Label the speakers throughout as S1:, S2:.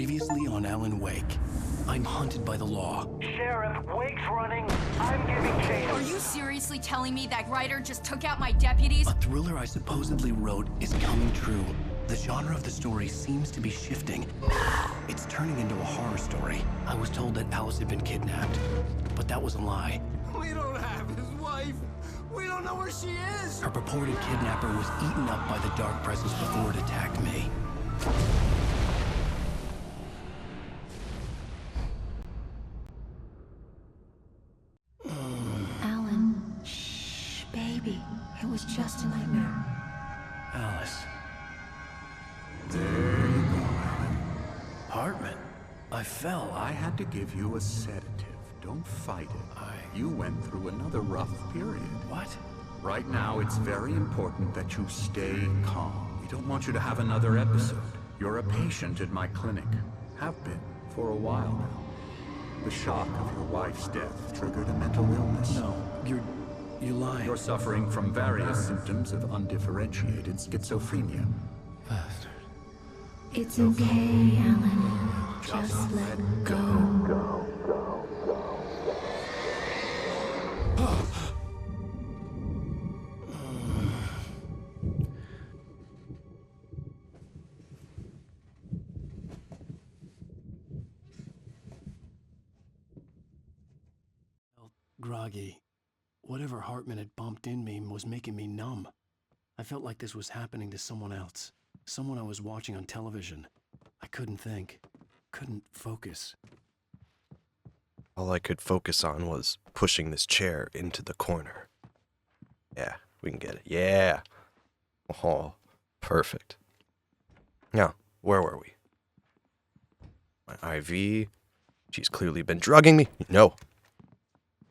S1: Previously on Alan Wake. I'm hunted by the law.
S2: Sheriff, Wake's running. I'm giving chase.
S3: Are you seriously telling me that writer just took out my deputies?
S1: A thriller I supposedly wrote is coming true. The genre of the story seems to be shifting. It's turning into a horror story. I was told that Alice had been kidnapped, but that was a lie.
S4: We don't have his wife. We don't know where she is.
S1: Her purported kidnapper was eaten up by the dark presence before it attacked me.
S5: Alan, shh, baby. It was just a nightmare.
S1: Alice.
S4: There you go, Alan.
S1: Hartman. I fell.
S4: I had to give you a sedative. Don't fight it. You went through another rough period.
S1: What?
S4: Right now, it's very important that you stay calm. We don't want you to have another episode. You're a patient at my clinic. Have been for a while now. The shock of your wife's death triggered a mental illness.
S1: No, you're lying.
S4: You're suffering from various symptoms of undifferentiated schizophrenia.
S1: Bastard.
S5: It's okay, Alan. Just let go.
S1: Groggy. Whatever Hartman had bumped in me was making me numb. I felt like this was happening to someone else. Someone I was watching on television. I couldn't think. Couldn't focus.
S6: All I could focus on was pushing this chair into the corner. Yeah, we can get it. Yeah. Oh, perfect. Now, where were we? My IV. She's clearly been drugging me. No.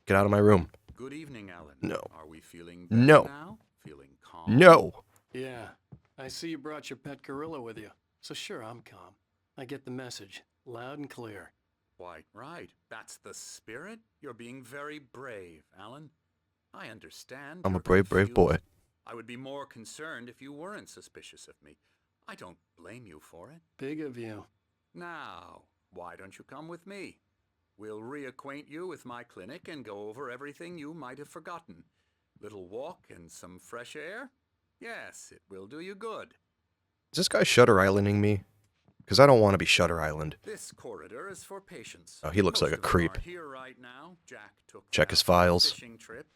S6: Get out of my room.
S4: Good evening, Alan.
S6: No.
S4: Are we feeling better
S6: No.
S4: now? Feeling calm?
S6: No.
S1: Yeah, I see you brought your pet gorilla with you. So sure, I'm calm. I get the message, loud and clear.
S4: Quite right. That's the spirit. You're being very brave, Alan. I understand.
S6: I'm a
S4: you're
S6: brave
S4: confused.
S6: boy.
S4: I would be more concerned if you weren't suspicious of me. I don't blame you for it.
S1: Big of you.
S4: Now, why don't you come with me? We'll reacquaint you with my clinic and go over everything you might have forgotten. Little walk and some fresh air? Yes, it will do you good.
S6: Is this guy Shutter Islanding me? Because I don't want to be Shutter Island.
S4: This corridor is for patients.
S6: Oh, he looks like a
S4: Most of them
S6: creep.
S4: are here right now. Jack took
S6: Check
S4: them
S6: his
S4: out on a
S6: files.
S4: fishing trip,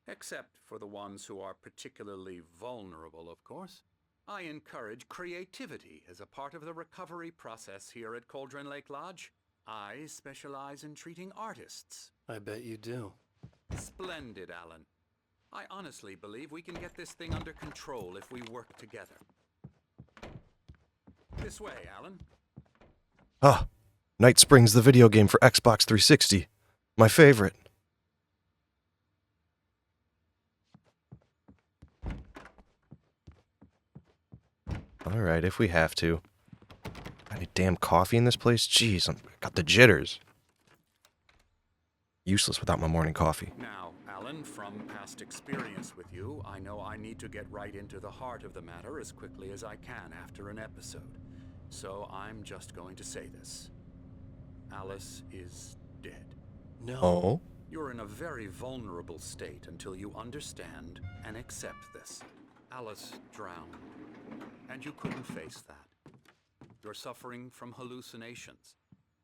S4: except for the ones who are particularly vulnerable, of course. I encourage creativity as a part of the recovery process here at Cauldron Lake Lodge. I specialize in treating artists.
S1: I bet you do.
S4: Splendid, Alan. I honestly believe we can get this thing under control if we work together. This way, Alan.
S6: Ah, Night Springs, the video game for Xbox 360. My favorite. Alright, if we have to. Any damn coffee in this place? Jeez, I got the jitters. Useless without my morning coffee.
S4: Now, Alan, from past experience with you, I know I need to get right into the heart of the matter as quickly as I can after an episode. So I'm just going to say this. Alice is dead.
S1: No.
S6: Oh?
S4: You're in a very vulnerable state until you understand and accept this. Alice drowned, and you couldn't face that. You're suffering from hallucinations,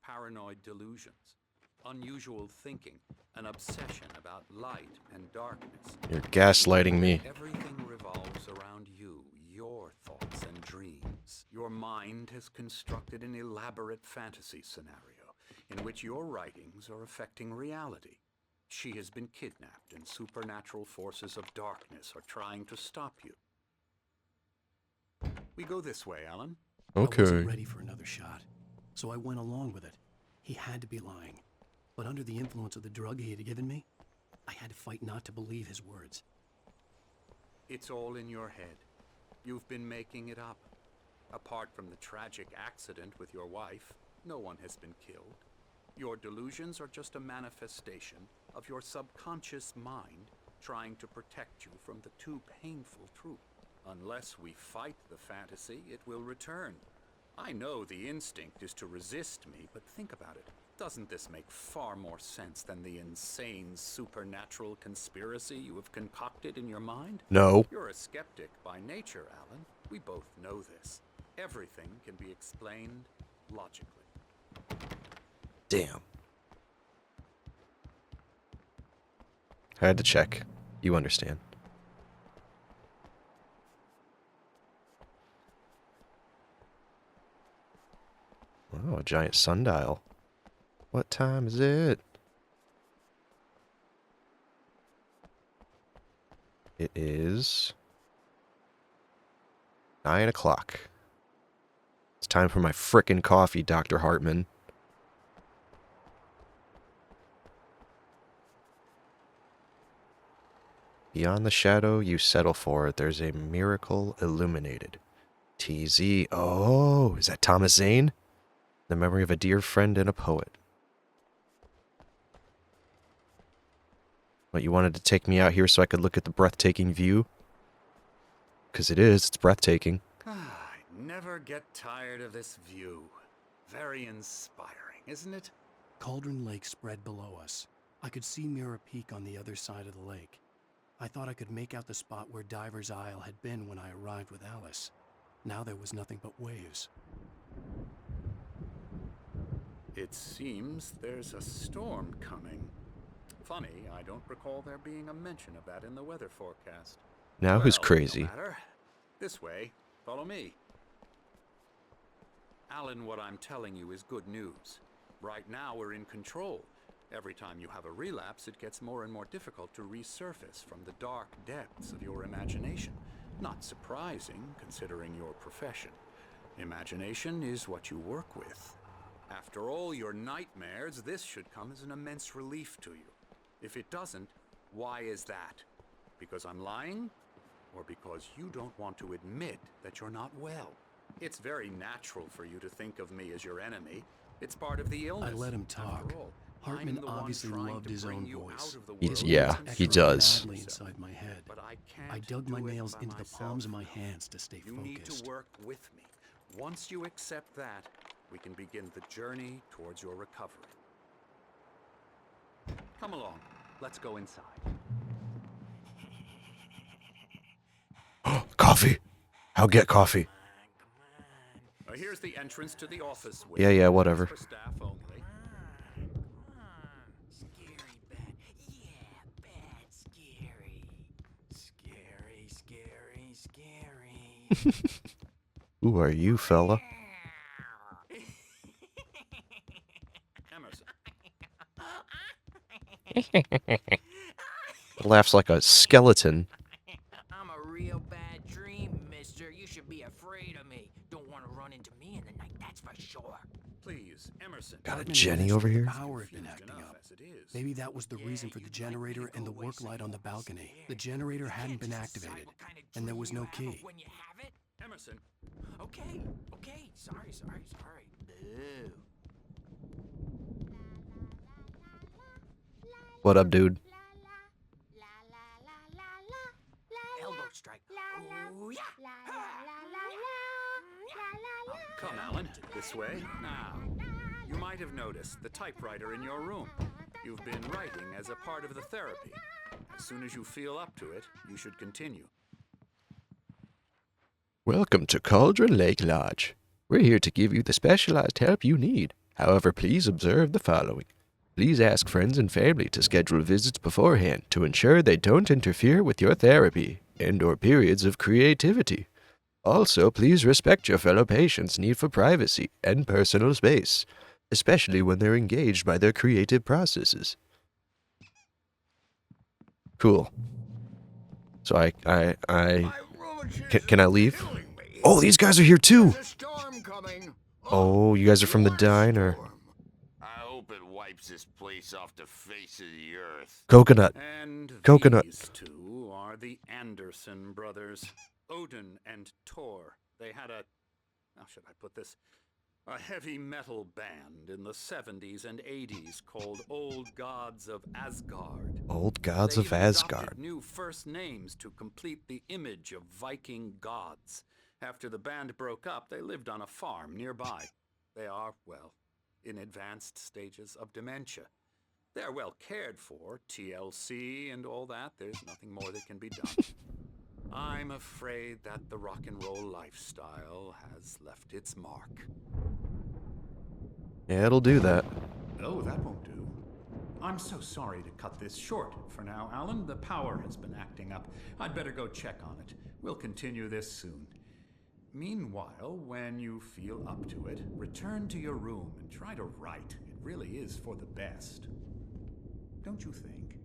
S4: paranoid delusions, unusual thinking, an obsession about light and darkness.
S6: You're gaslighting me.
S4: Everything revolves around you, your thoughts and dreams. Your mind has constructed an elaborate fantasy scenario in which your writings are affecting reality. She has been kidnapped, and supernatural forces of darkness are trying to stop you. We go this way, Alan.
S1: I
S6: Okay.
S1: wasn't ready for another shot, so I went along with it. He had to be lying. But under the influence of the drug he had given me, I had to fight not to believe his words.
S4: It's all in your head. You've been making it up. Apart from the tragic accident with your wife, no one has been killed. Your delusions are just a manifestation of your subconscious mind trying to protect you from the too painful truth. Unless we fight the fantasy, it will return. I know the instinct is to resist me, but think about it. Doesn't this make far more sense than the insane supernatural conspiracy you have concocted in your mind?
S6: No.
S4: You're a skeptic by nature, Alan. We both know this. Everything can be explained logically.
S6: Damn. I had to check. You understand. Oh, a giant sundial. What time is it? It is 9 o'clock. It's time for my frickin' coffee, Dr. Hartman. Beyond the shadow you settle for, there's a miracle illuminated. TZ. Oh, is that Thomas Zane? The memory of a dear friend and a poet. What, you wanted to take me out here so I could look at the breathtaking view? Because it's breathtaking.
S4: I never get tired of this view. Very inspiring, isn't it?
S1: Cauldron Lake spread below us. I could see Mirror Peak on the other side of the lake. I thought I could make out the spot where Diver's Isle had been when I arrived with Alice. Now there was nothing but waves.
S4: It seems there's a storm coming. Funny, I don't recall there being a mention of that in the weather forecast.
S6: Now who's
S4: Well,
S6: crazy?
S4: No matter. This way. Follow me. Alan, what I'm telling you is good news. Right now we're in control. Every time you have a relapse, it gets more and more difficult to resurface from the dark depths of your imagination. Not surprising, considering your profession. Imagination is what you work with. After all your nightmares, this should come as an immense relief to you. If it doesn't, why is that? Because I'm lying? Or because you don't want to admit that you're not well? It's very natural for you to think of me as your enemy. It's part of the illness.
S1: I let him talk.
S4: After all,
S1: Hartman
S4: I'm the one
S1: obviously
S4: trying
S1: loved
S4: to
S1: his
S4: bring
S1: own
S4: you
S1: voice.
S4: out of the
S6: He's-
S4: world
S6: yeah,
S4: and
S6: he
S1: Echoing
S6: does.
S1: badly inside my head.
S4: But I can't
S1: I dug my
S4: do it
S1: nails
S4: by
S1: into the
S4: myself.
S1: palms of my hands to stay
S4: You need
S1: focused.
S4: to work with me. Once you accept that, we can begin the journey towards your recovery. Come along. Let's go inside.
S6: Coffee! I'll get coffee.
S4: Here's the entrance to the office.
S6: Yeah, whatever.
S4: For staff only.
S2: Scary bad. Yeah, bad. Scary. Scary, scary, scary.
S6: Who are you, fella?
S4: Emerson.
S6: Laughs like a skeleton.
S2: I'm a real bad dream, mister. You should be afraid of me. Don't want to run into me in the night, that's for sure.
S4: Please, Emerson.
S6: Got a
S1: Hartman
S6: Jenny
S1: imagined
S6: over
S1: the
S6: here?
S1: Power had been
S4: Confused
S1: acting
S4: enough
S1: up.
S4: as it is.
S1: Maybe that was the reason for the generator and the work light on the balcony. The generator hadn't been activated, and there was no key.
S2: When you have it?
S4: Emerson.
S2: Okay, okay. Sorry. Boo.
S6: What up, dude?
S2: Elbow strike. Ooh, yeah.
S4: Come, Alan. This way. Now, you might have noticed the typewriter in your room. You've been writing as a part of the therapy. As soon as you feel up to it, you should continue.
S6: Welcome to Cauldron Lake Lodge. We're here to give you the specialized help you need. However, please observe the following. Please ask friends and family to schedule visits beforehand to ensure they don't interfere with your therapy and/or periods of creativity. Also, please respect your fellow patients' need for privacy and personal space, especially when they're engaged by their creative processes. Cool. So can I leave? Oh, these guys are here too. Oh, you guys are from the diner.
S7: I hope it wipes this place off the face of the earth.
S6: Coconut.
S4: And
S6: Coconut.
S4: these two are the Anderson brothers, Odin and Tor. They had how should I put this? A heavy metal band in the 70s and 80s called Old Gods of Asgard.
S6: Old Gods
S4: They
S6: of
S4: even adopted
S6: Asgard.
S4: new first names to complete the image of Viking gods. After the band broke up, they lived on a farm nearby. They are, well, in advanced stages of dementia. They're well cared for, TLC and all that. There's nothing more that can be done. I'm afraid that the rock and roll lifestyle has left its mark.
S6: Yeah, it'll do that.
S8: Oh, that won't do. I'm so sorry to cut this short for now, Alan. The power has been acting up. I'd better go check on it. We'll continue this soon. Meanwhile, when you feel up to it, return to your room and try to write. It really is for the best. Don't you think?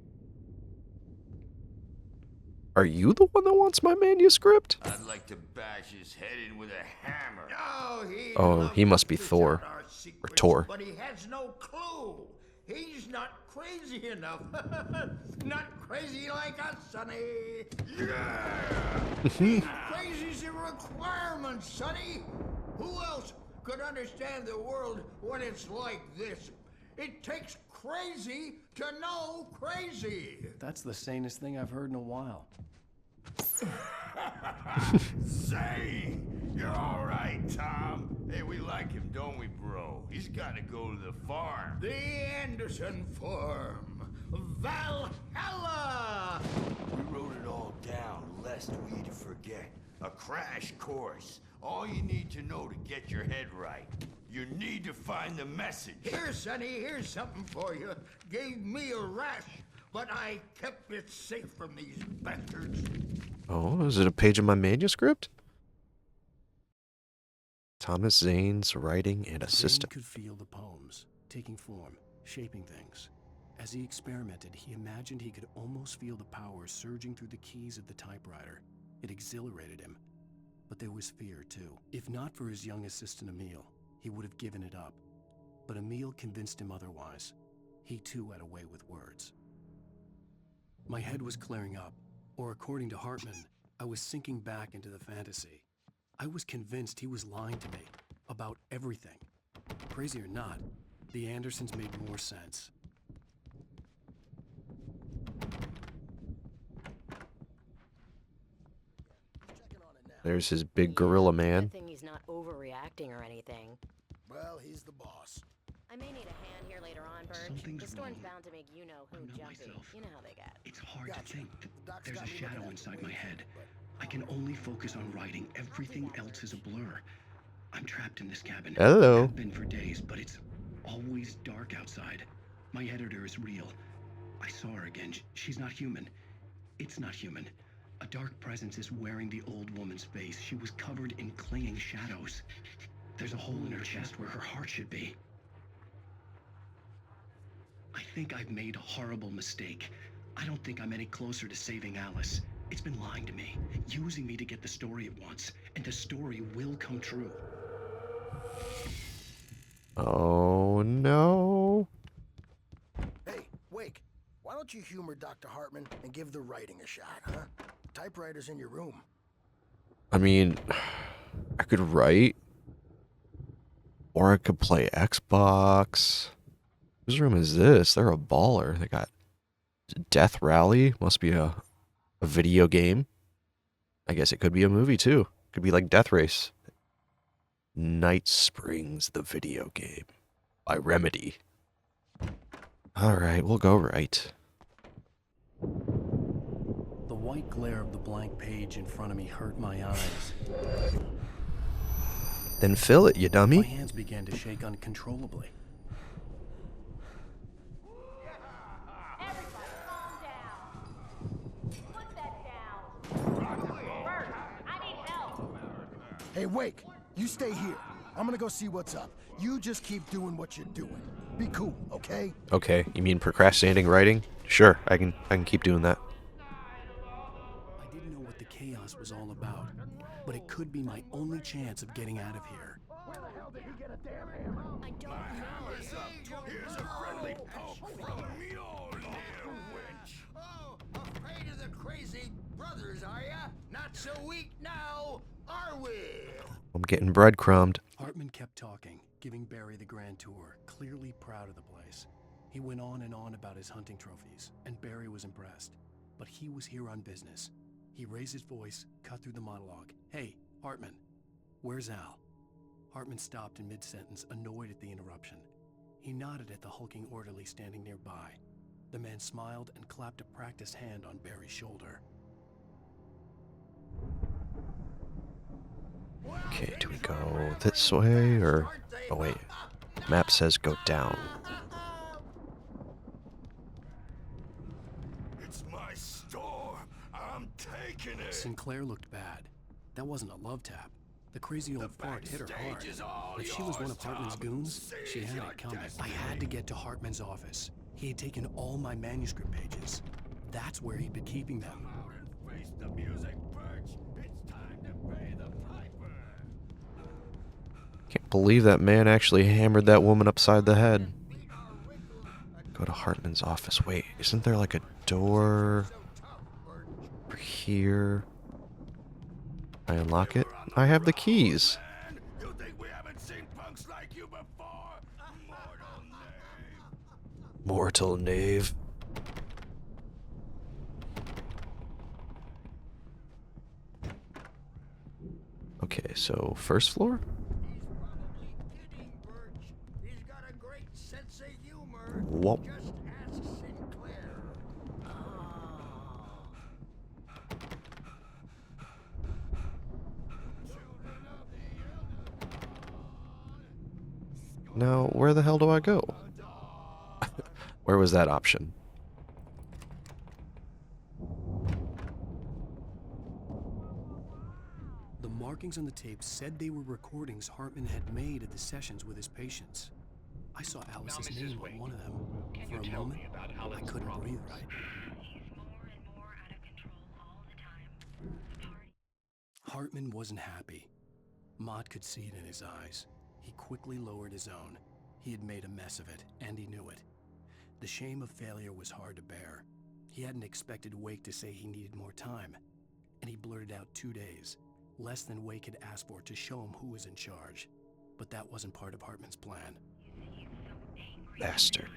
S6: Are you the one that wants my manuscript?
S7: I'd like to bash his head in with a hammer.
S6: Oh, he must be Thor. Or Tor.
S9: But he has no clue. He's not crazy enough. Not crazy like us, Sonny. Yeah! Crazy's a requirement, Sonny. Who else could understand the world when it's like this? It takes crazy to know crazy.
S1: That's the sanest thing I've heard in a while.
S7: Say, you're all right, Tom. Hey, we like him, don't we, bro? He's got to go to the farm.
S9: The Anderson Farm. Valhalla!
S7: We wrote it all down, lest we forget. A crash course. All you need to know to get your head right. You need to find the message.
S9: Here, Sonny, here's something for you. Gave me a rash, but I kept it safe from these bastards.
S6: Oh, is it a page of my manuscript? Thomas Zane's writing and assistant.
S1: Zane could feel the poems, taking form, shaping things. As he experimented, he imagined he could almost feel the power surging through the keys of the typewriter. It exhilarated him. But there was fear, too. If not for his young assistant, Emil, he would have given it up. But Emil convinced him otherwise. He, too, had a way with words. My head was clearing up, or according to Hartman, I was sinking back into the fantasy. I was convinced he was lying to me about everything. Crazy or not, the Andersons made more sense.
S6: There's his big gorilla man.
S10: Good thing he's not overreacting or anything.
S9: Well, he's the boss.
S10: I may need a hand here later on, Birch.
S1: Something's
S10: The storm's
S1: wrong.
S10: bound to make you know who
S1: I know
S10: jumpy.
S1: myself.
S10: You know how they get.
S1: It's hard
S9: Gotcha.
S1: to think.
S9: Doc's
S1: There's
S9: got
S1: a
S9: me
S1: shadow
S9: looking at
S1: inside
S9: the
S1: my
S9: way,
S1: head.
S9: but-
S1: I can only focus on writing. Everything else is a blur. I'm trapped in this cabin.
S6: Hello.
S1: I've been for days, but it's always dark outside. My editor is real. I saw her again. She's not human. It's not human. A dark presence is wearing the old woman's face. She was covered in clinging shadows. There's a hole in her chest where her heart should be. I think I've made a horrible mistake. I don't think I'm any closer to saving Alice. It's been lying to me, using me to get the story it wants, and the story will come true.
S6: Oh no.
S9: Hey, Wake, why don't you humor Dr. Hartman and give the writing a shot, huh? Typewriter's in your room.
S6: I mean, I could write. Or I could play Xbox. Whose room is this? They're a baller. They got Death Rally. Must be a video game. I guess it could be a movie too. Could be like Death Race. Night Springs, the video game. By Remedy. Alright, we'll go right.
S1: The white glare of the blank page in front of me hurt my eyes.
S6: Then fill it, you
S1: My
S6: dummy.
S1: hands began to shake uncontrollably.
S10: Everybody, calm down. Put that down. Birch, I need help.
S9: Hey, Wake, you stay here. I'm gonna go see what's up. You just keep doing what you're doing. Be cool, okay?
S6: Okay, you mean procrastinating writing? Sure, I can keep doing that.
S1: I didn't know what the chaos was all about, but it could be my only chance of getting out of here.
S9: Where the hell did he get a damn hammer?
S10: I don't know.
S7: Here's a friendly poke from Mjolnir, witch.
S9: Oh, afraid of the crazy brothers, are ya? Not so weak now, are we?
S6: I'm getting breadcrumbed.
S1: Hartman kept talking, giving Barry the grand tour, clearly proud of the place. He went on and on about his hunting trophies, and Barry was impressed. But he was here on business. He raised his voice, cut through the monologue. Hey, Hartman, Where's Al? Hartman stopped in mid-sentence, annoyed at the interruption. He nodded at the hulking orderly standing nearby. The man smiled and clapped a practiced hand on Barry's shoulder.
S6: Okay, do we go this way or... Oh wait, map says go down.
S7: It's my store. I'm taking it.
S1: Sinclair looked bad. That wasn't a love tap. The crazy old fart hit her hard. If she was one of Hartman's goons, she had it coming. I had to get to Hartman's office. He had taken all my manuscript pages. That's where he'd been keeping them.
S7: Out and face the music, Birch. It's time to pay the piper.
S6: Can't believe that man actually hammered that woman upside the head. Go to Hartman's office. Wait, isn't there like a door over here? I unlock it. I have the keys.
S7: You think we haven't seen punks like you before?
S6: Mortal knave. Okay, so first floor?
S9: He's probably kidding, Birch. He's got a great sense of humor.
S6: Whoop.
S9: Just ask Sinclair.
S6: Now, where the hell do I go? Where was that option?
S1: The markings on the tape said they were recordings Hartman had made at the sessions with his patients. I saw Alice's name on one of them. For a moment, I couldn't breathe right. Hartman wasn't happy. Mott could see it in his eyes. He quickly lowered his own. He had made a mess of it, and he knew it. The shame of failure was hard to bear. He hadn't expected Wake to say he needed more time, and he blurted out 2 days, less than Wake had asked for to show him who was in charge. But that wasn't part of Hartman's plan.
S6: Bastard.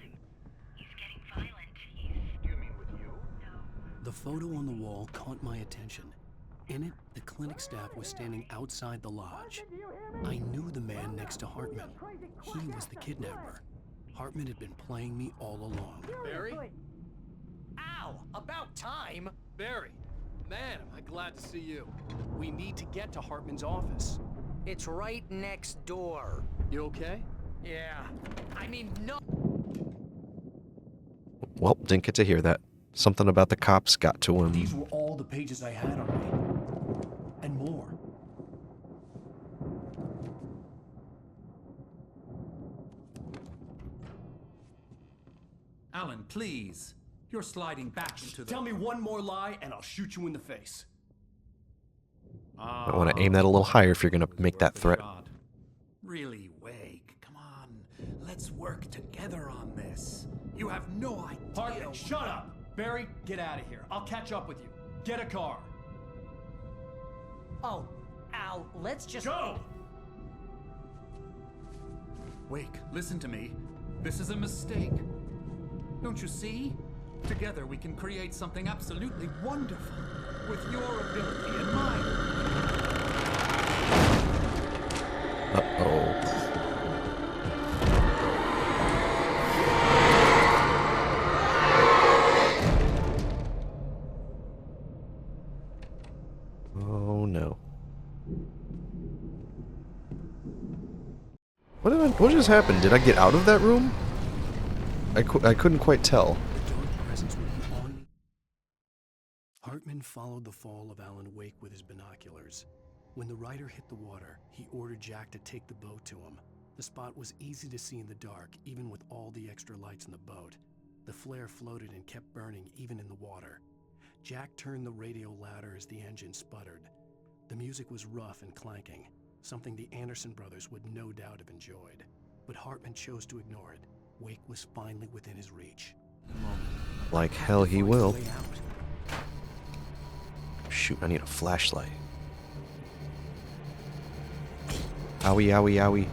S1: The photo on the wall caught my attention. In it, the clinic staff was standing outside the lodge. I knew the man next to Hartman. He was the kidnapper. Hartman had been playing me all along.
S11: Barry? Ow! About time! Barry, man, am I glad to see you.
S1: We need to get to Hartman's office.
S2: It's right next door.
S11: You okay?
S2: Yeah. I mean, no.
S6: Well, didn't get to hear that. Something about the cops got to him.
S1: These were all the pages I had on me. And more.
S8: Alan, please. You're sliding back into the...
S1: Tell me one more lie and I'll shoot you in the face.
S6: I want to aim that a little higher if you're going to make that threat.
S8: Really, Wake, come on. Let's work together on this. You have no idea...
S1: Hartman, shut up! Barry, get out of here. I'll catch up with you. Get a car.
S2: Oh, Al, let's just...
S1: Go!
S8: Wake, listen to me. This is a mistake. Don't you see? Together we can create something absolutely wonderful. With your ability and mine.
S6: Uh-oh. Oh no. What just happened? Did I get out of that room? I couldn't quite tell.
S1: The dark presence would be on me. Hartman followed the fall of Alan Wake with his binoculars. When the rider hit the water, he ordered Jack to take the boat to him. The spot was easy to see in the dark, even with all the extra lights in the boat. The flare floated and kept burning even in the water. Jack turned the radio louder as the engine sputtered. The music was rough and clanking, something the Anderson brothers would no doubt have enjoyed. But Hartman chose to ignore it. Wake was finally within his reach.
S6: Like hell he will. Shoot, I need a flashlight. Owie, owie, owie.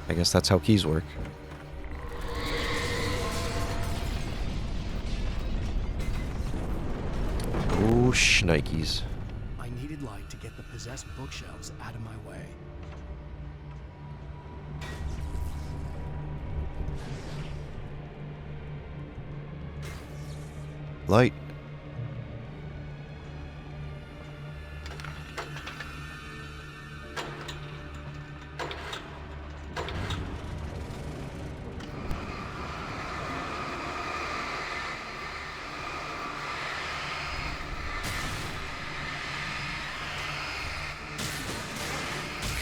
S6: I guess that's how keys work. shnikes.
S1: I needed light to get the possessed bookshelves out of my way.
S6: Light.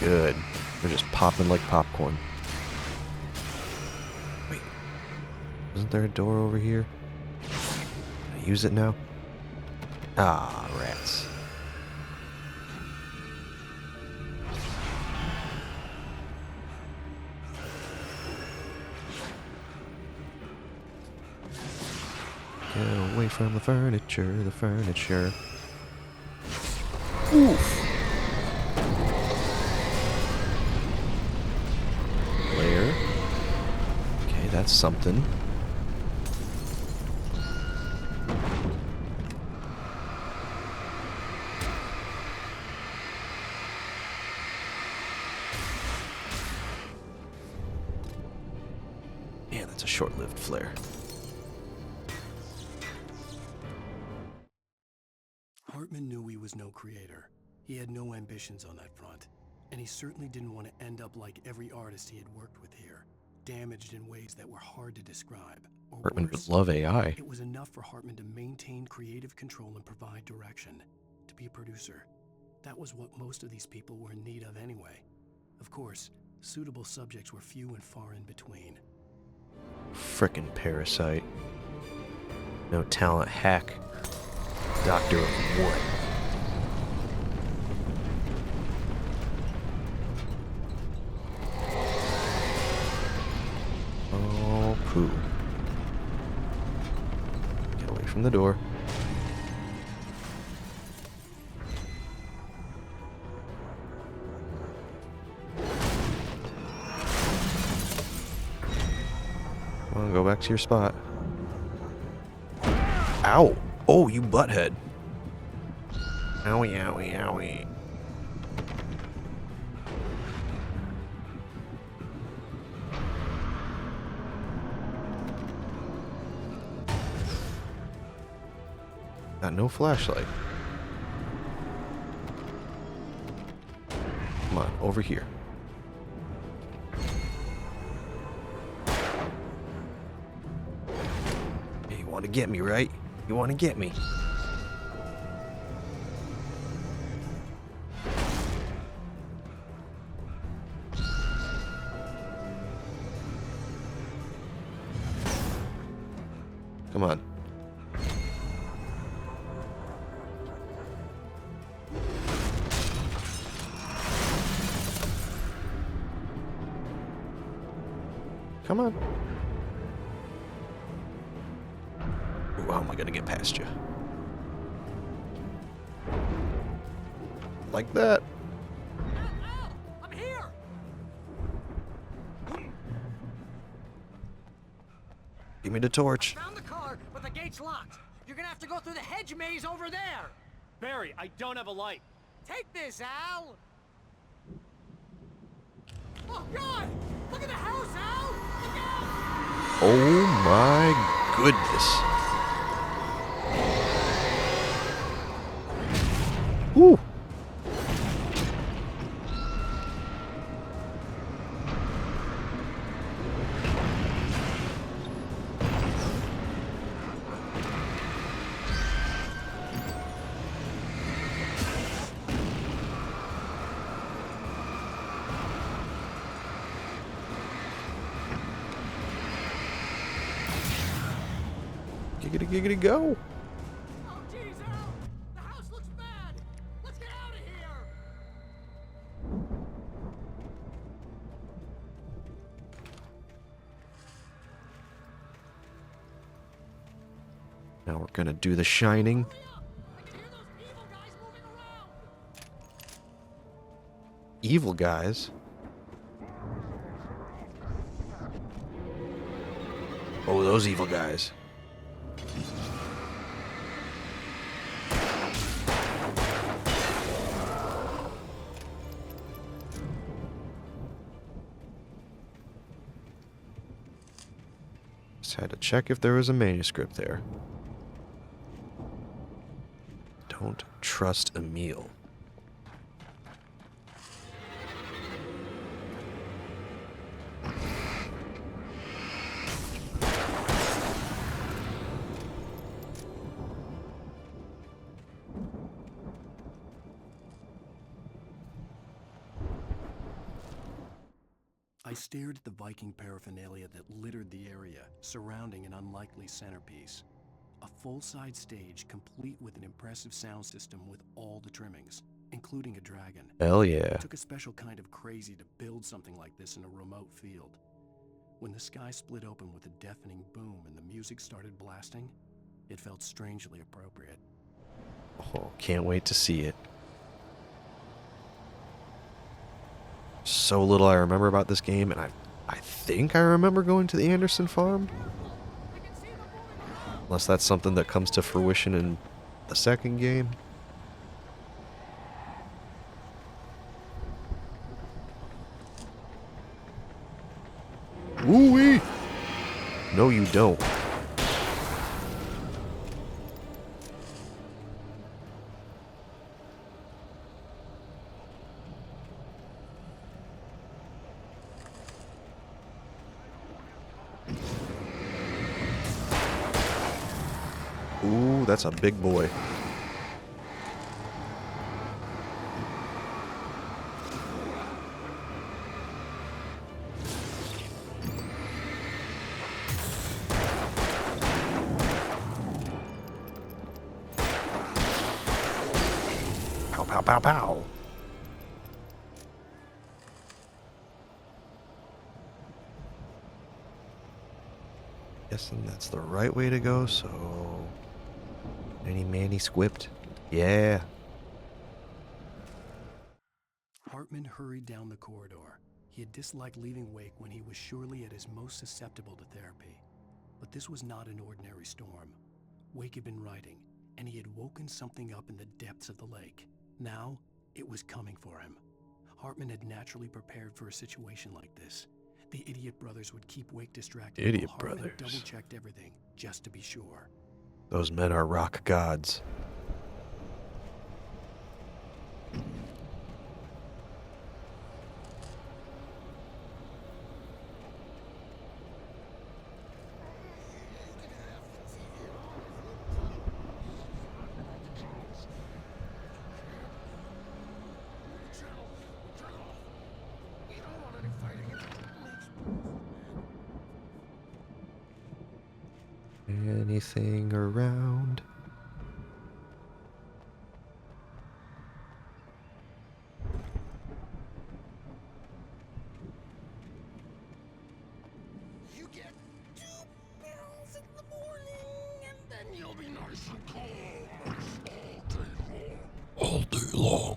S6: Good. They're just popping like popcorn. Wait. Isn't there a door over here? Can I use it now? Ah, rats. Get away from the furniture, the furniture. Oof. Layer. Okay, that's something. Man, that's a short-lived flare.
S1: Hartman knew he was no creator. He had no ambitions on that front. And he certainly didn't want to end up like every artist he had worked with here, damaged in ways that were hard to describe. Or
S6: Hartman
S1: worse,
S6: would love AI.
S1: it was enough for Hartman to maintain creative control and provide direction, to be a producer. That was what most of these people were in need of anyway. Of course, suitable subjects were few and far in between.
S6: Frickin' parasite. No talent hack. Doctor of what? Oh, poo. Get away from the door. Come on, go back to your spot. Ow! Oh, you butthead. Owie, owie, owie. Got no flashlight. Come on, over here. Hey, you want to get me, right? You want to get me? Come on. Come on. Ooh, how am I gonna get past you? Like that.
S11: Al! I'm here!
S6: Give me the torch.
S11: Found the car, but the gate's locked. You're gonna have to go through the hedge maze over there. Barry, I don't have a light. Take this, Al! Oh, God! Look at the house, Al! Look out!
S6: Oh my goodness. Woo. Giggity giggity go.
S11: Oh, jeez, Al! The house looks bad! Let's get out of here!
S6: Now we're gonna do The Shining.
S11: Hurry up! I can hear those evil guys moving around!
S6: Evil guys. Oh, those evil guys. Just had to check if there was a manuscript there. Don't trust Emil.
S1: I stared at the Viking paraphernalia that littered the area surrounding an unlikely centerpiece. A full-size stage complete with an impressive sound system with all the trimmings, including a dragon.
S6: Hell yeah.
S1: It took a special kind of crazy to build something like this in a remote field. When the sky split open with a deafening boom and the music started blasting, it felt strangely appropriate.
S6: Oh, can't wait to see it. So little I remember about this game, and I think I remember going to the Anderson farm. Unless that's something that comes to fruition in the second game. Woo-wee! No, you don't. Ooh, that's a big boy. Pow, pow, pow, pow. Guessing that's the right way to go, so... Any manuscript? Yeah.
S1: Hartman hurried down the corridor. He had disliked leaving Wake when he was surely at his most susceptible to therapy. But this was not an ordinary storm. Wake had been writing, and he had woken something up in the depths of the lake. Now, it was coming for him. Hartman had naturally prepared for a situation like this. The idiot brothers would keep Wake distracted.
S6: Idiot
S1: while Hartman
S6: brothers.
S1: double-checked everything, just to be sure.
S6: Those men are rock gods. Anything around?
S9: You get 2 pills in the morning, and then you'll be nice and cold all day long.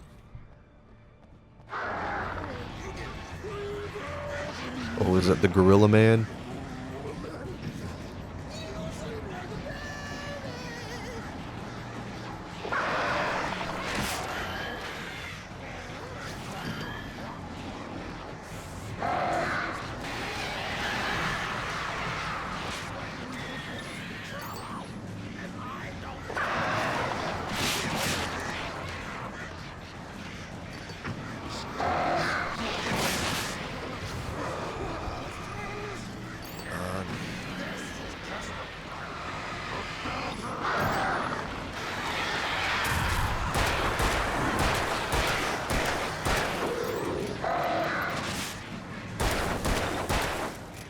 S6: Oh, is that the Gorilla Man?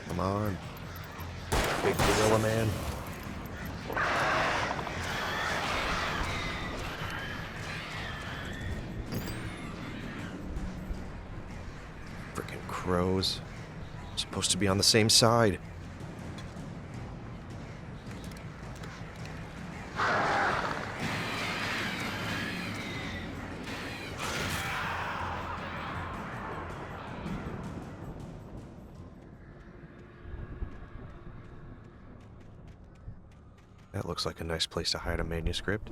S6: Come on. Big Gorilla Man. Frickin' crows. Supposed to be on the same side. That looks like a nice place to hide a manuscript.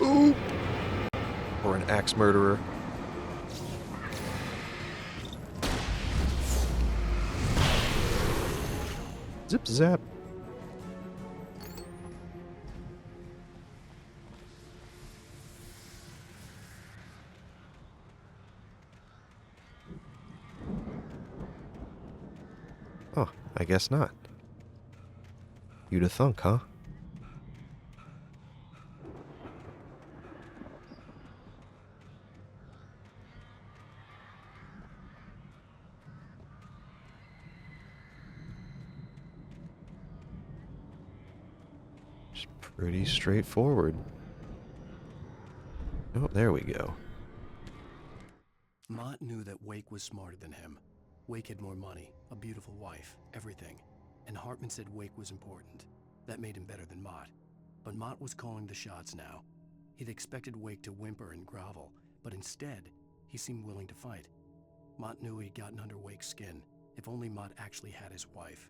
S6: Ooh! Or an axe murderer. Zip zap. Oh, I guess not. You'd have thunk, huh? It's pretty straightforward. Oh, there we go.
S1: Mott knew that Wake was smarter than him. Wake had more money, a beautiful wife, everything. And Hartman said Wake was important. That made him better than Mott. But Mott was calling the shots now. He'd expected Wake to whimper and grovel, but instead, he seemed willing to fight. Mott knew he'd gotten under Wake's skin. If only Mott actually had his wife.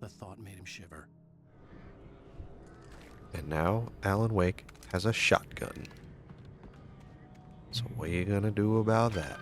S1: The thought made him shiver.
S6: And now Alan Wake has a shotgun. So what are you gonna do about that?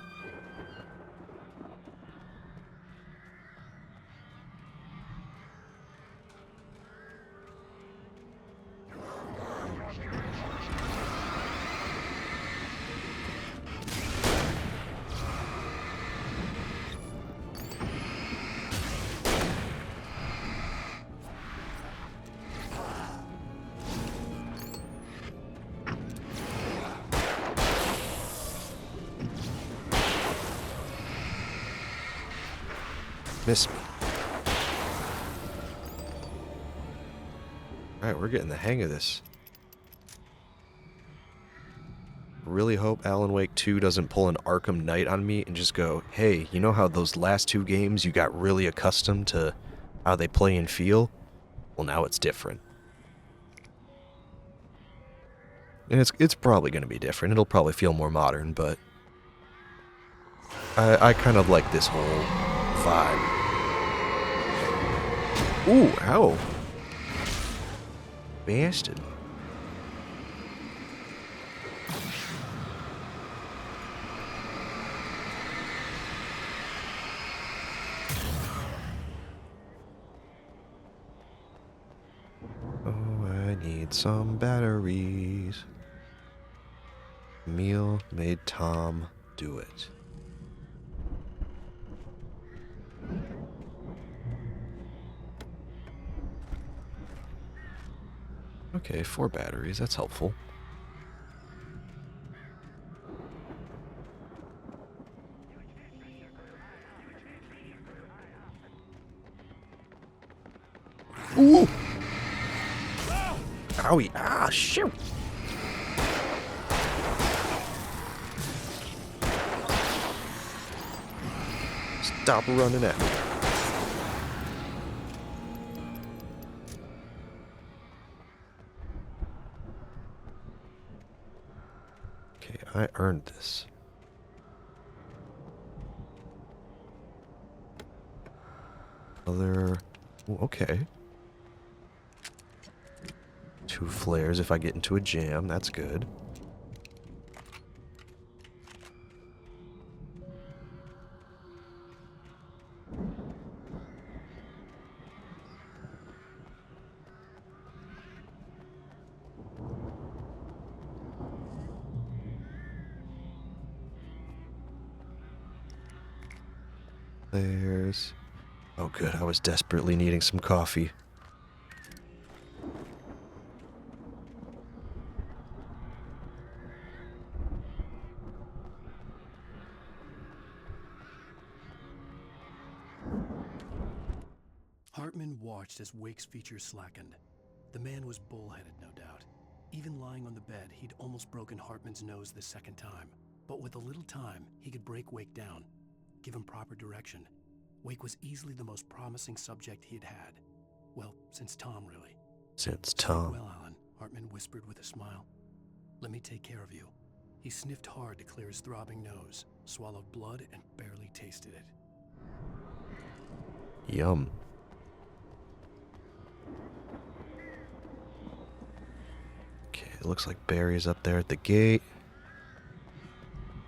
S6: Miss me. Alright, we're getting the hang of this. Really hope Alan Wake 2 doesn't pull an Arkham Knight on me and just go, hey, you know how those last two games you got really accustomed to how they play and feel? Well, now it's different. And it's probably going to be different. It'll probably feel more modern, but I kind of like this whole vibe. Ooh, ow. Bastard. Oh, I need some batteries. Emil made Tom do it. Okay, 4 batteries, that's helpful. Ooh! Owie, ah, shoot! Stop running at me. I earned this. Other... Ooh, okay. 2 flares if I get into a jam. That's good. There's... Oh good, I was desperately needing some coffee.
S1: Hartman watched as Wake's features slackened. The man was bullheaded, no doubt. Even lying on the bed, he'd almost broken Hartman's nose the second time. But with a little time, he could break Wake down. Give him proper direction. Wake was easily the most promising subject he had had. Well, since Tom, really.
S6: Since Tom.
S1: Well, Alan, Hartman whispered with a smile. Let me take care of you. He sniffed hard to clear his throbbing nose, swallowed blood, and barely tasted it.
S6: Yum. Okay, it looks like Barry's up there at the gate.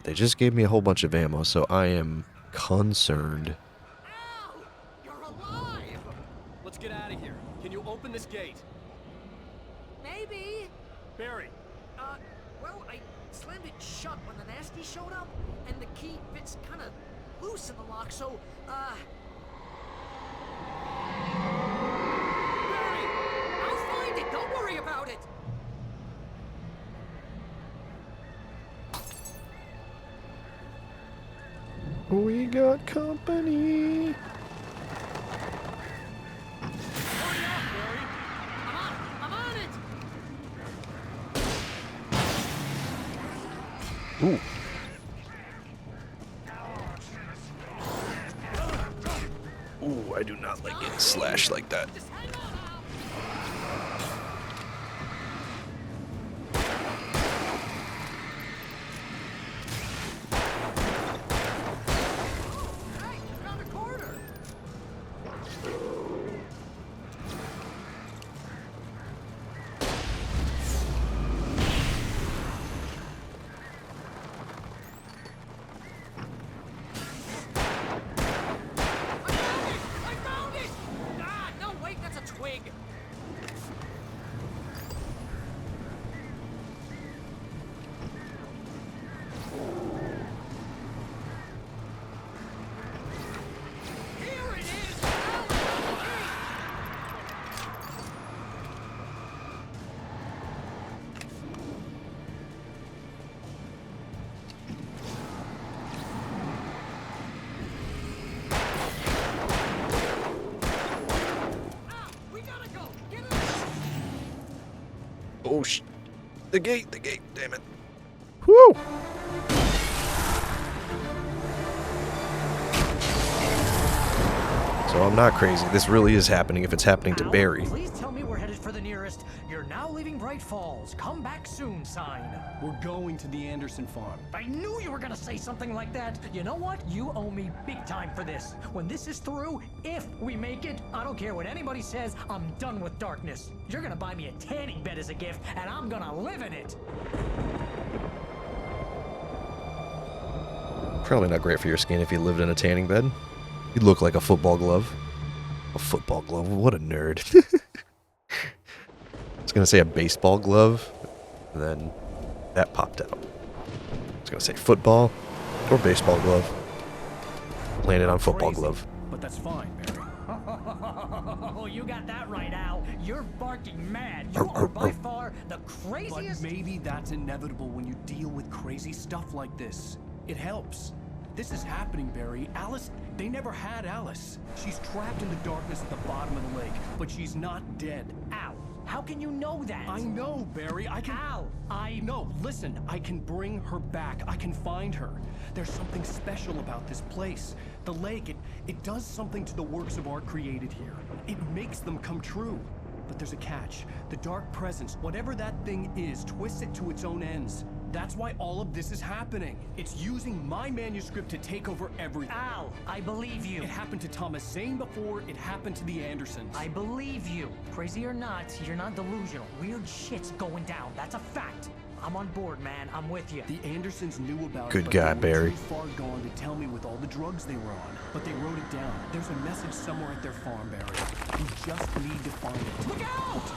S6: They just gave me a whole bunch of ammo, so I am concerned.
S11: Al! You're alive! Let's get out this gate?
S2: Maybe.
S11: Barry.
S2: Well, I slammed it shut when the nasty showed up, and the key fits kind of loose in the lock, so, Barry, I'll find it. Don't worry about it.
S6: We got company.
S11: Hurry up, Barry.
S2: I'm on it.
S6: Ooh. Ooh, I do not like getting slashed like that.
S2: Just hang on, Al. Hey, found a corner. I found it! Ah, no, wait, that's a twig. Here it is! Al, Al, we gotta go. Get it.
S6: Oh, the gate, damn it. Whew. So I'm not crazy. This really is happening if it's happening to Barry.
S11: Please tell me we're headed for the nearest "You're now leaving Bright Falls. Come back soon" sign.
S1: We're going to the Anderson farm.
S11: I knew you were gonna say something like that. You know what? You owe me big time for this. When this is through, if we make it, I don't care what anybody says, I'm done with darkness. You're gonna buy me a tanning bed as a gift, and I'm gonna live in it.
S6: Probably not great for your skin if you lived in a tanning bed. You'd look like a football glove. A football glove? What a nerd. I was gonna say a baseball glove, and then that popped out. I was gonna say football or baseball glove. Landed on football glove.
S1: But that's fine, Barry.
S11: Oh, you got that right, Al. You're barking mad. You are by far the
S1: But
S11: craziest.
S1: maybe that's inevitable when you deal with crazy stuff like this. It helps. This is happening, Barry. Alice, they never had Alice. She's trapped in the darkness at the bottom of the lake, but she's not dead.
S11: Al, how can you know that?
S1: I know, Barry. I can...
S11: Al,
S1: No, listen. I can bring her back. I can find her. There's something special about this place. The lake, it does something to the works of art created here. It makes them come true. But there's a catch. The dark presence, whatever that thing is, twists it to its own ends. That's why all of this is happening. It's using my manuscript to take over everything.
S11: Al, I believe you.
S1: It happened to Thomas Zane before, it happened to the Andersons.
S11: I believe you. Crazy or not, you're not delusional. Weird shit's going down. That's a fact. I'm on board, man. I'm with you.
S1: The Andersons knew about
S6: Good
S1: it, but
S6: guy,
S1: they were
S6: Barry.
S1: too far gone to tell me with all the drugs they were on. But they wrote it down. There's a message somewhere at their farm, Barry. We just need to find it. Look out!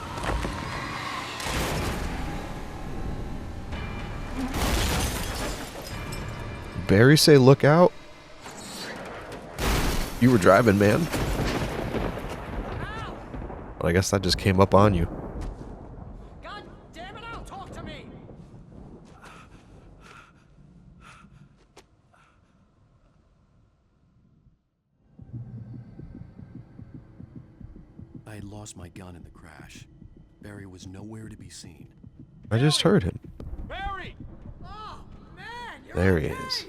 S6: Barry say look out? You were driving, man. Well, I guess that just came up on you.
S11: God damn it, Al, talk to me.
S1: I had lost my gun in the crash. Barry was nowhere to be seen.
S6: I just heard him.
S11: Barry! Oh, man, you're
S6: There he
S11: okay.
S6: is.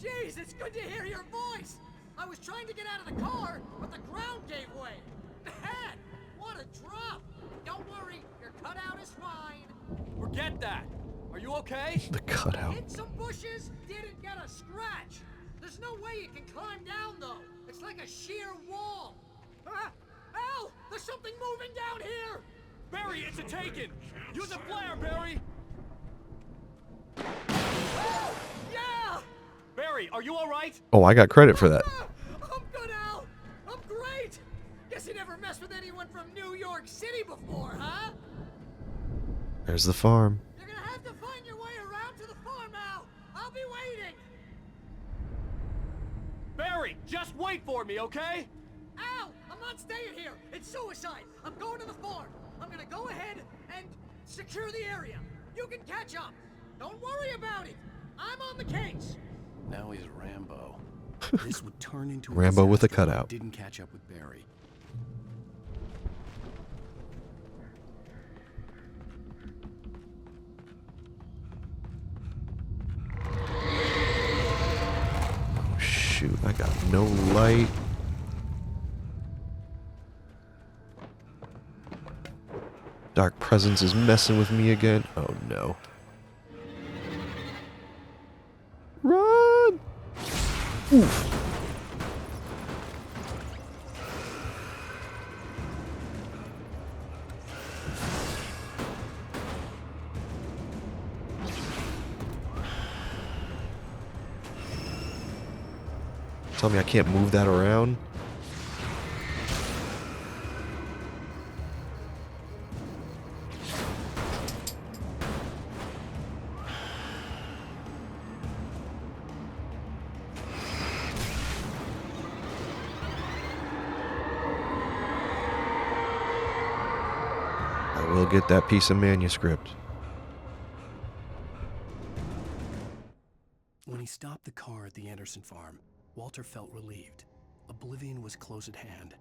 S11: Jeez, it's good to hear your voice. I was trying to get out of the car, but the ground gave way. Man, what a drop. Don't worry, your cutout is fine.
S12: Forget that. Are you okay?
S6: The cutout.
S11: Hit some bushes, didn't get a scratch. There's no way you can climb down, though. It's like a sheer wall. Al, there's something moving down here.
S12: Barry, it's a taken. Use a flare, Barry.
S11: Oh, yeah.
S12: Barry, are you all right?
S6: Oh, I got credit for that.
S11: I'm good, Al. I'm great. Guess you never met
S9: messed with anyone from New York City before, huh?
S6: There's the farm.
S9: You're gonna have to find your way around to the farm, Al. I'll be waiting.
S12: Barry, just wait for me, okay?
S9: Al, I'm not staying here. It's suicide. I'm going to the farm. I'm gonna go ahead and secure the area. You can catch up. Don't worry about it. I'm on the case.
S1: Now he's Rambo. This would turn into
S6: Rambo with a
S1: disaster if he
S6: cutout.
S1: Didn't catch up with Barry.
S6: Oh shoot, I got no light. Dark presence is messing with me again. Oh no. Run! Oof. Tell me I can't move that around? I will get that piece of manuscript.
S1: When he stopped the car at the Anderson farm, Walter felt relieved. Oblivion was close at hand.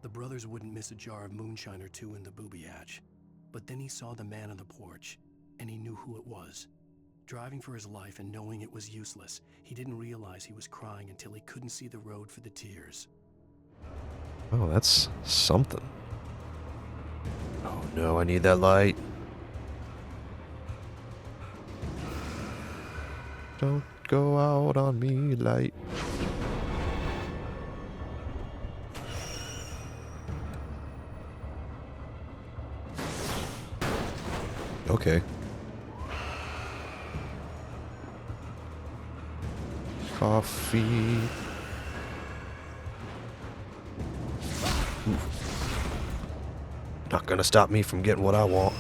S1: The brothers wouldn't miss a jar of moonshine or two in the booby hatch. But then he saw the man on the porch, and he knew who it was. Driving for his life and knowing it was useless, he didn't realize he was crying until he couldn't see the road for the tears.
S6: Oh, that's something. Oh no, I need that light. Don't go out on me, light. Okay. Coffee. Not gonna stop me from getting what I want.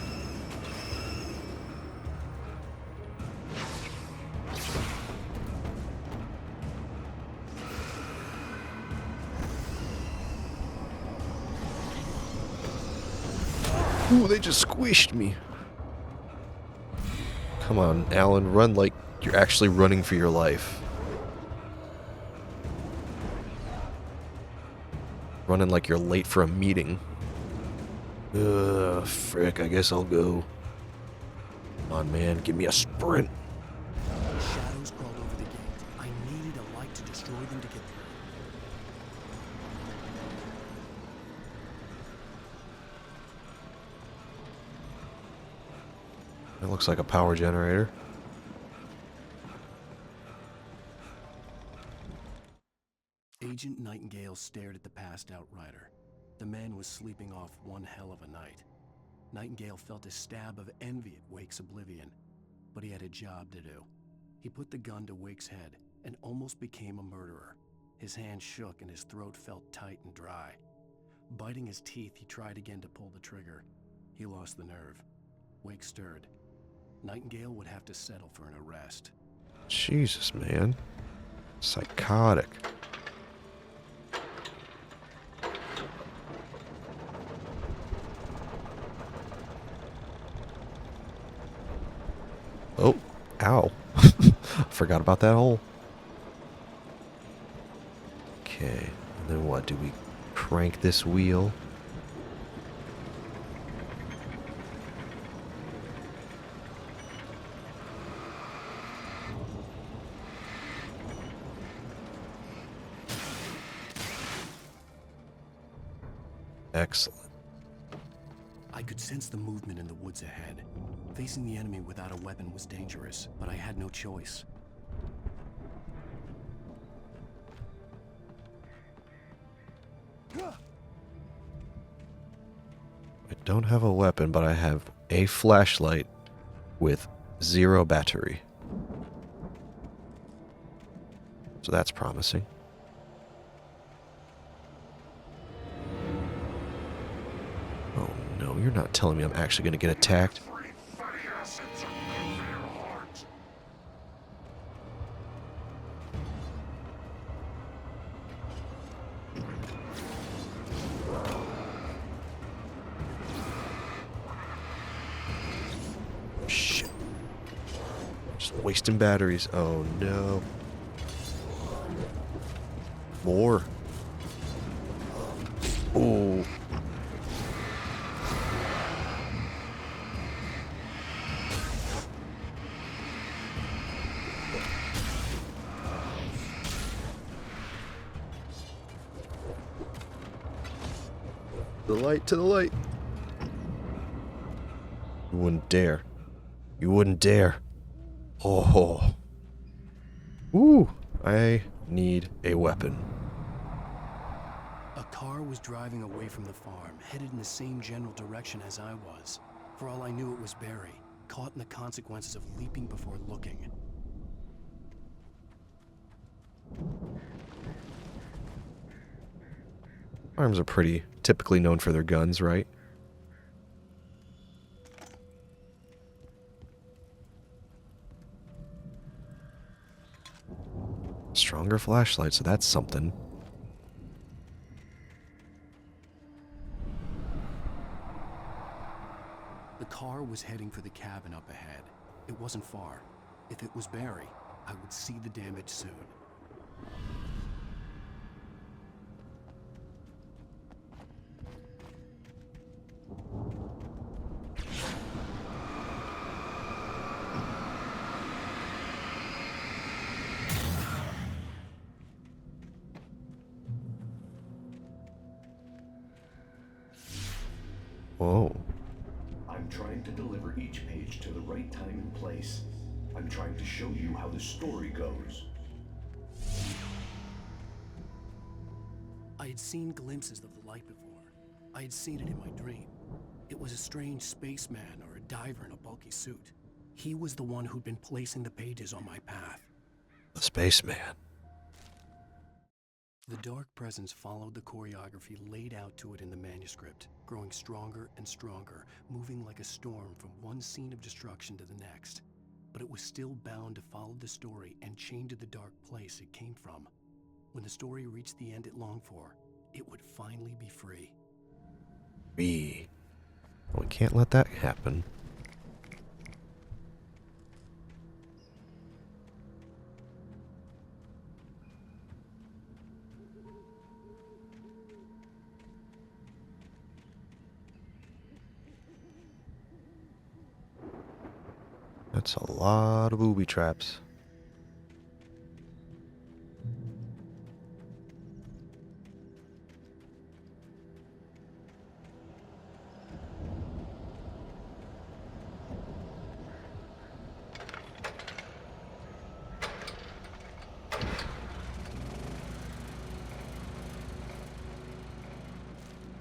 S6: Ooh, they just squished me. Come on, Alan, run like you're actually running for your life. Running like you're late for a meeting. Ugh, frick, I guess I'll go. Come on, man, give me a sprint.
S1: Shadows crawled over the gate. I needed a light to destroy them to get through.
S6: That looks like a power generator.
S1: Agent Nightingale stared at the passed-out rider. The man was sleeping off one hell of a night. Nightingale felt a stab of envy at Wake's oblivion, but he had a job to do. He put the gun to Wake's head and almost became a murderer. His hand shook and his throat felt tight and dry. Biting his teeth, he tried again to pull the trigger. He lost the nerve. Wake stirred. Nightingale would have to settle for an arrest.
S6: Jesus, man. Psychotic. Oh, ow. Forgot about that hole. Okay, and then what? Do we crank this wheel? Excellent.
S1: I could sense the movement in the woods ahead. Facing the enemy without a weapon was dangerous, but I had no choice.
S6: I don't have a weapon, but I have a flashlight with 0 battery. So that's promising. not telling me I'm actually going to get attacked. Shit. Just wasting batteries. Oh no. More. Oh. The light, to the light. You wouldn't dare. You wouldn't dare. Oh. Ooh. I need a weapon.
S1: A car was driving away from the farm, headed in the same general direction as I was. For all I knew, it was Barry, caught in the consequences of leaping before looking.
S6: Farms are pretty typically known for their guns, right? Stronger flashlight, so that's something.
S1: The car was heading for the cabin up ahead. It wasn't far. If it was Barry, I would see the damage soon.
S6: Whoa.
S13: I'm trying to deliver each page to the right time and place. I'm trying to show you how the story goes.
S1: I had seen glimpses of the light before. I had seen it in my dream. It was a strange spaceman or a diver in a bulky suit. He was the one who'd been placing the pages on my path.
S6: The spaceman.
S1: The dark presence followed the choreography laid out to it in the manuscript, growing stronger and stronger, moving like a storm from one scene of destruction to the next. But it was still bound to follow the story and chained to the dark place it came from. When the story reached the end it longed for, it would finally be free.
S6: We can't let that happen. That's a lot of booby traps.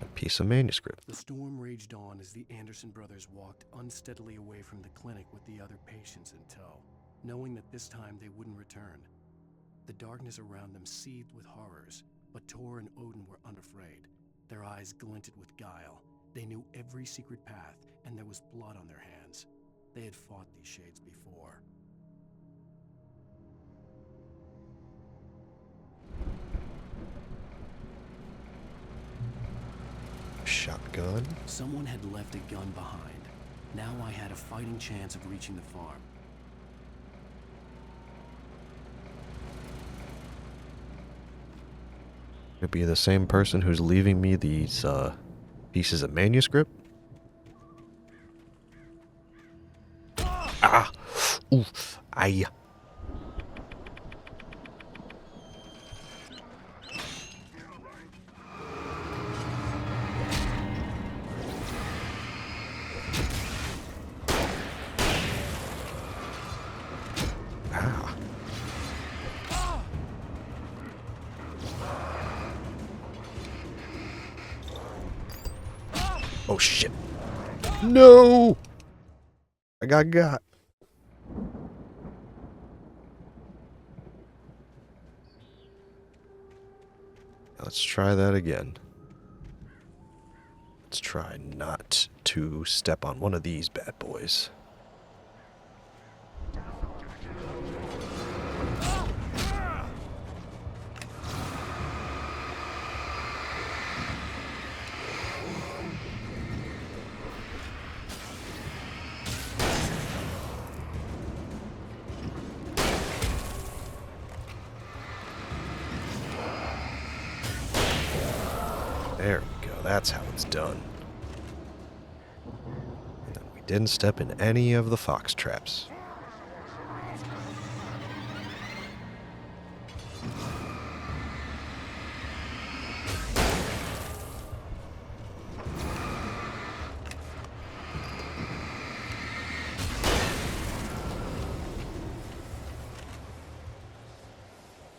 S6: A piece of manuscript.
S1: The storm raged on as the Anderson brothers walked unsteadily away from the clinic with the other patients in tow, knowing that this time they wouldn't return. The darkness around them seethed with horrors, but Tor and Odin were unafraid. Their eyes glinted with guile. They knew every secret path, and there was blood on their hands. They had fought these shades before.
S6: Shotgun.
S1: Someone had left a gun behind. Now I had a fighting chance of reaching the farm.
S6: Could be the same person who's leaving me these pieces of manuscript. Ah! Oof! Aye! Oh shit. No! I got. Let's try that again. Let's try not to step on one of these bad boys. There we go, that's how it's done. And then we didn't step in any of the fox traps.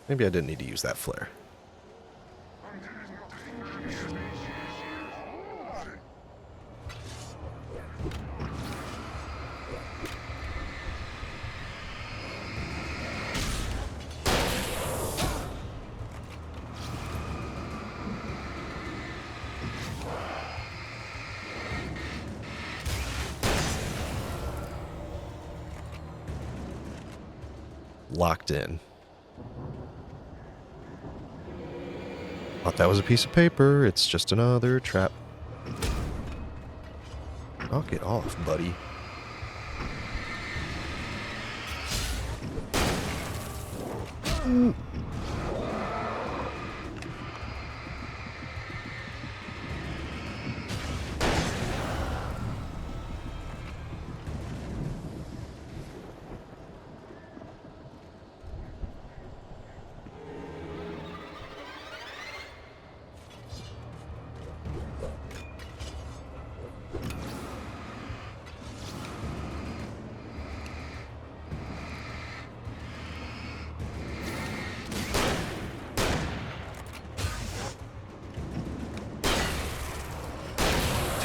S6: Maybe I didn't need to use that flare. Locked in. Thought that was a piece of paper. It's just another trap. Knock it off, buddy. Ooh.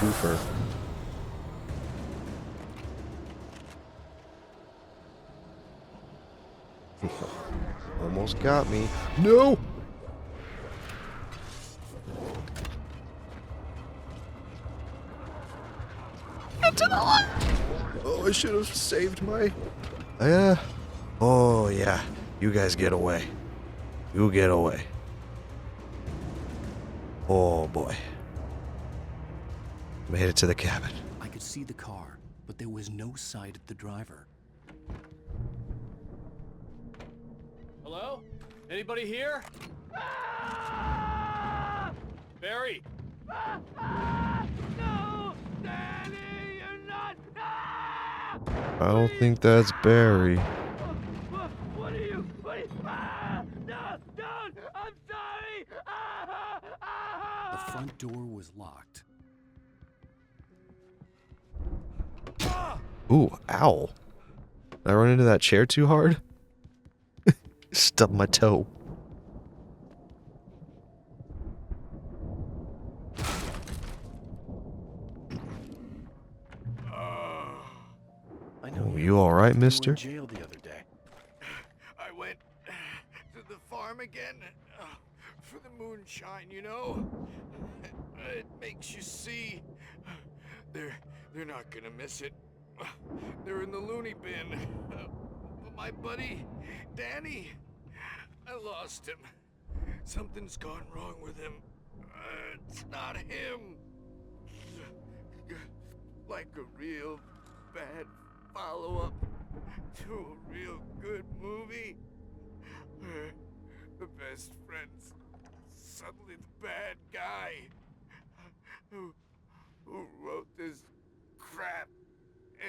S6: Twofer. Almost got me. No! Get to the left! Oh, I should have saved my... Oh, yeah. You guys get away. You get away. Oh, boy. Made it to the cabin.
S1: I could see the car, but there was no sight of the driver.
S12: Hello? Anybody here? Barry!
S9: No! Danny, you're not!
S6: I don't think that's Barry.
S9: What are you? No! Don't! I'm sorry!
S1: The front door was locked.
S6: Ooh, ow. Did I run into that chair too hard? Stubbed my toe.
S1: I know.
S6: Oh, you alright, mister?
S1: You were in jail the other day.
S7: I went to the farm again for the moonshine, you know? It makes you see. They're not gonna miss it. They're in the loony bin. But my buddy, Danny, I lost him. Something's gone wrong with him. It's not him. Like a real bad follow-up to a real good movie. The best friend's suddenly the bad guy. Who wrote this crap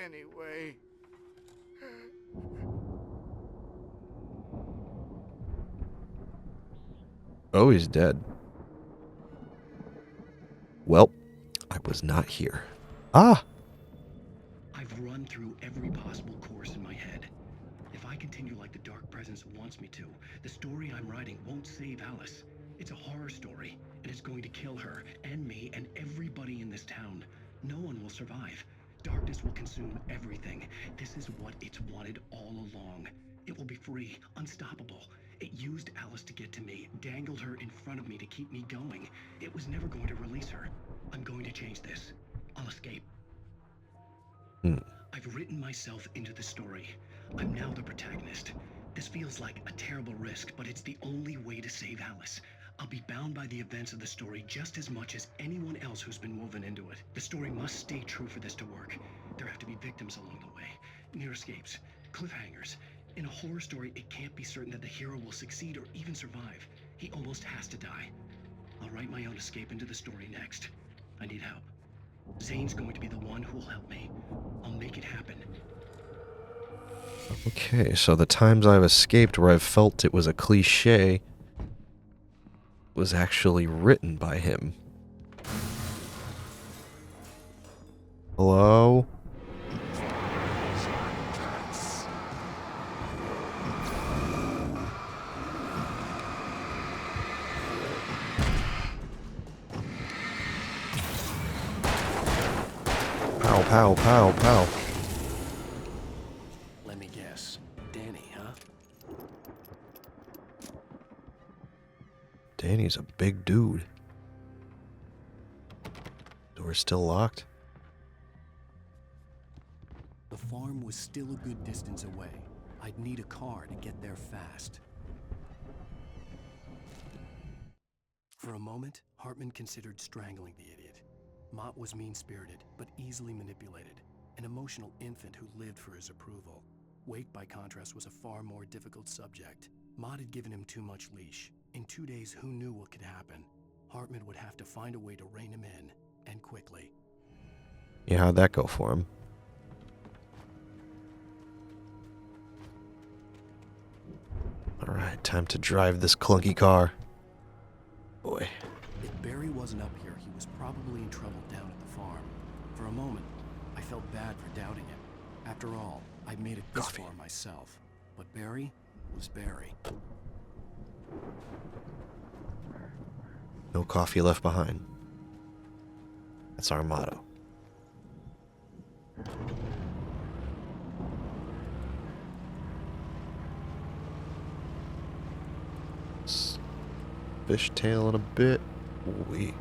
S7: anyway?
S6: Oh, he's dead. Well, I was not here. Ah!
S1: I've run through every possible course in my head. If I continue like the Dark Presence wants me to, the story I'm writing won't save Alice. It's a horror story, and it's going to kill her, and me, and everybody in this town. No one will survive. Darkness will consume everything. This is what it's wanted all along. It will be free, unstoppable. It used Alice to get to me, dangled her in front of me to keep me going. It was never going to release her. I'm going to change this. I'll escape. I've written myself into the story. I'm now the protagonist. This feels like a terrible risk, but it's the only way to save Alice. I'll be bound by the events of the story just as much as anyone else who's been woven into it. The story must stay true for this to work. There have to be victims along the way, near escapes, cliffhangers. In a horror story, it can't be certain that the hero will succeed or even survive. He almost has to die. I'll write my own escape into the story next. I need help. Zane's going to be the one who will help me. I'll make it happen.
S6: Okay, so the times I've escaped where I've felt it was a cliche was actually written by him. Hello? Pow, pow, pow, pow.
S1: Let me guess. Danny, huh?
S6: Danny's a big dude. Door's still locked.
S1: The farm was still a good distance away. I'd need a car to get there fast. For a moment, Hartman considered strangling the idiot. Mott was mean-spirited, but easily manipulated. An emotional infant who lived for his approval. Wake, by contrast, was a far more difficult subject. Mott had given him too much leash. In 2 days, who knew what could happen? Hartman would have to find a way to rein him in, and quickly.
S6: Yeah, how'd that go for him? Alright, time to drive this clunky car. Boy.
S1: If Barry wasn't up here, he was probably in trouble down at the farm. For a moment, I felt bad for doubting him. After all, I'd made it this far myself. But Barry was Barry.
S6: No coffee left behind. That's our motto. Fishtail in a bit. Wait.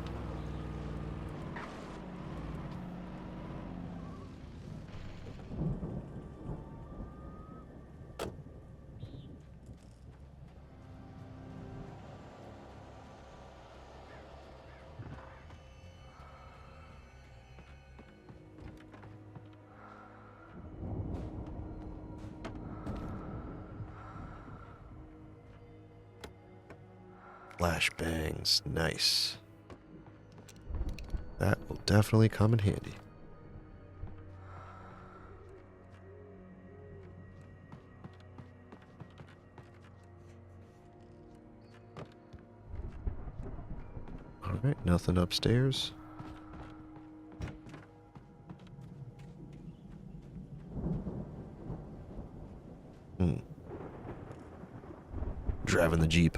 S6: Flashbangs, nice. That will definitely come in handy. Alright, nothing upstairs. Driving the Jeep.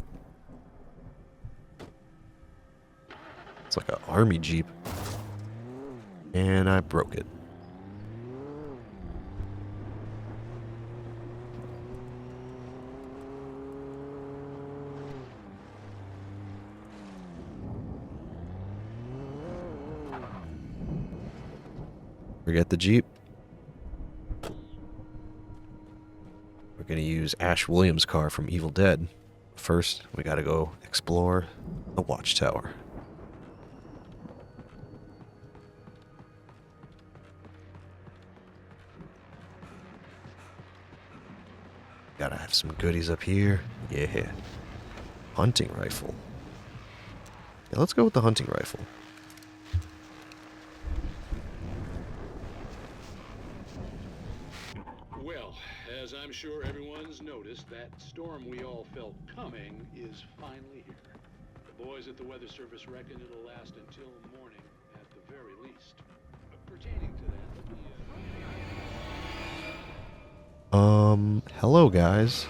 S6: It's like an army Jeep. And I broke it. Forget the Jeep. We're gonna use Ash Williams' car from Evil Dead. First, we gotta go explore the watchtower. Gotta have some goodies up here. Yeah. Hunting rifle. Yeah, let's go with the hunting rifle.
S14: Well, as I'm sure everyone's noticed, that storm we all felt coming is finally here. The boys at the Weather Service reckon it'll last until morning at the very least. Pertaining to that,
S6: hello guys.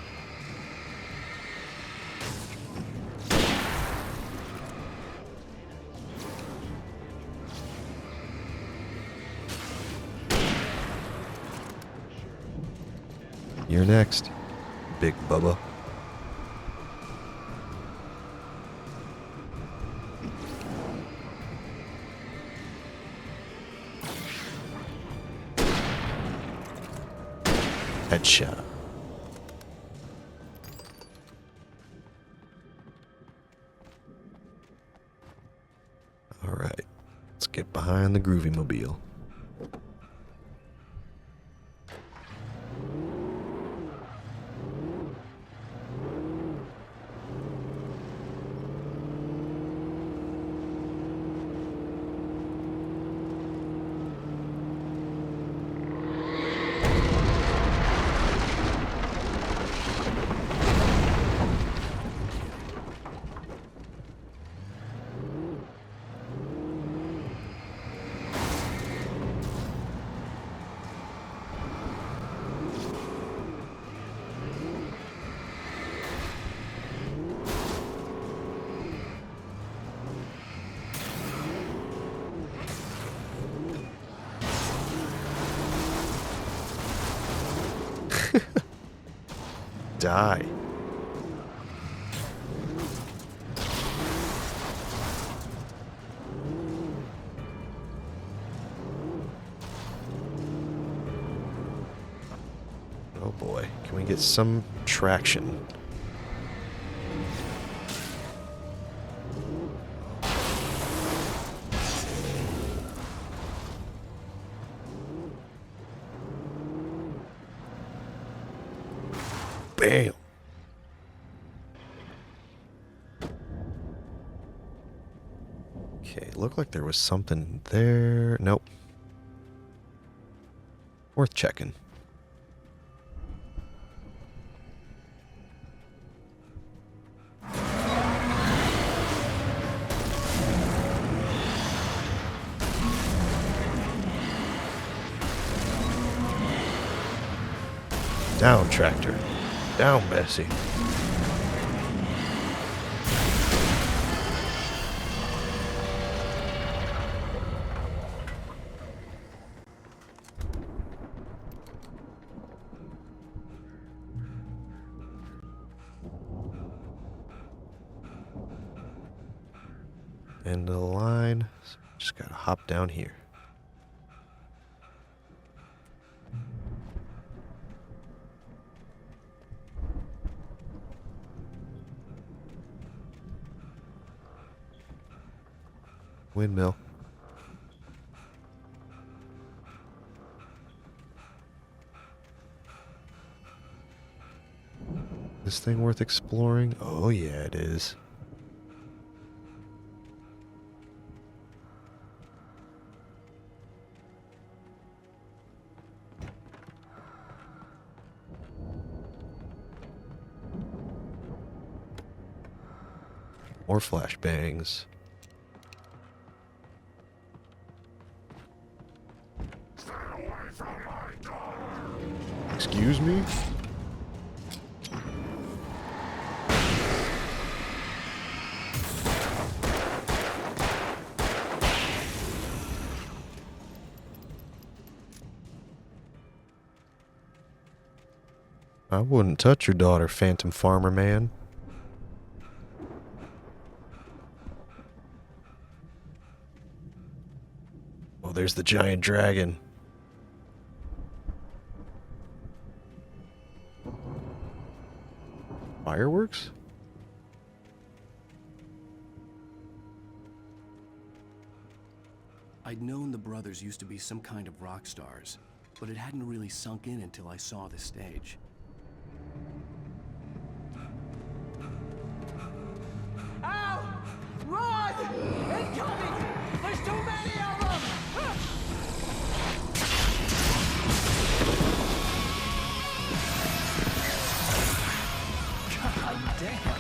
S6: You're next, Big Bubba. Headshot. Alright. Let's get behind the groovy mobile. Die. Oh boy, can we get some traction? Bam. Okay, looked like there was something there. Nope. Worth checking. Down, tractor. Down, Bessie. End of the line. So just gotta hop down here. Windmill. This thing worth exploring? Oh yeah, it is. More flashbangs. Excuse me? I wouldn't touch your daughter, Phantom Farmer Man. Oh, there's the giant dragon. Fireworks?
S1: I'd known the brothers used to be some kind of rock stars, but it hadn't really sunk in until I saw the stage.
S11: Ow! Run! Incoming! There's too many of them! God damn.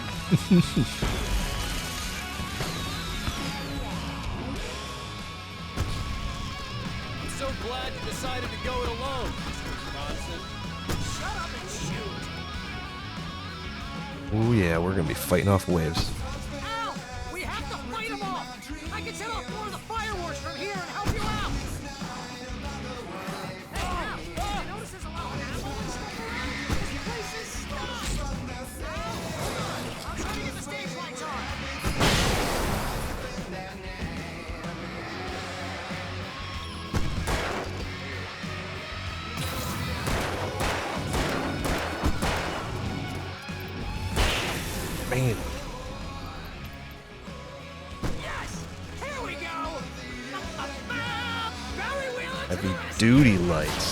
S12: I'm so glad you decided to go it alone, Mr. Johnson.
S2: Shut up and shoot.
S6: Oh yeah, we're gonna be fighting off waves.
S11: Ow! We have to fight them off! I can set off more of the fireworks from here and help you out! Hey, Al! You notice there's a lot of ammo and stuff around? This place is stuck! I'm trying to get the stage lights on!
S6: Bam.
S2: Yes! Here we go! Barry Wheeler to the
S6: Heavy
S2: rescue!
S6: duty lights.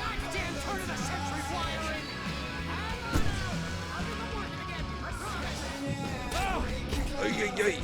S2: Goddamn turn of the century flyering! I'll get them working again, I promise!
S6: Ay, ay, ay.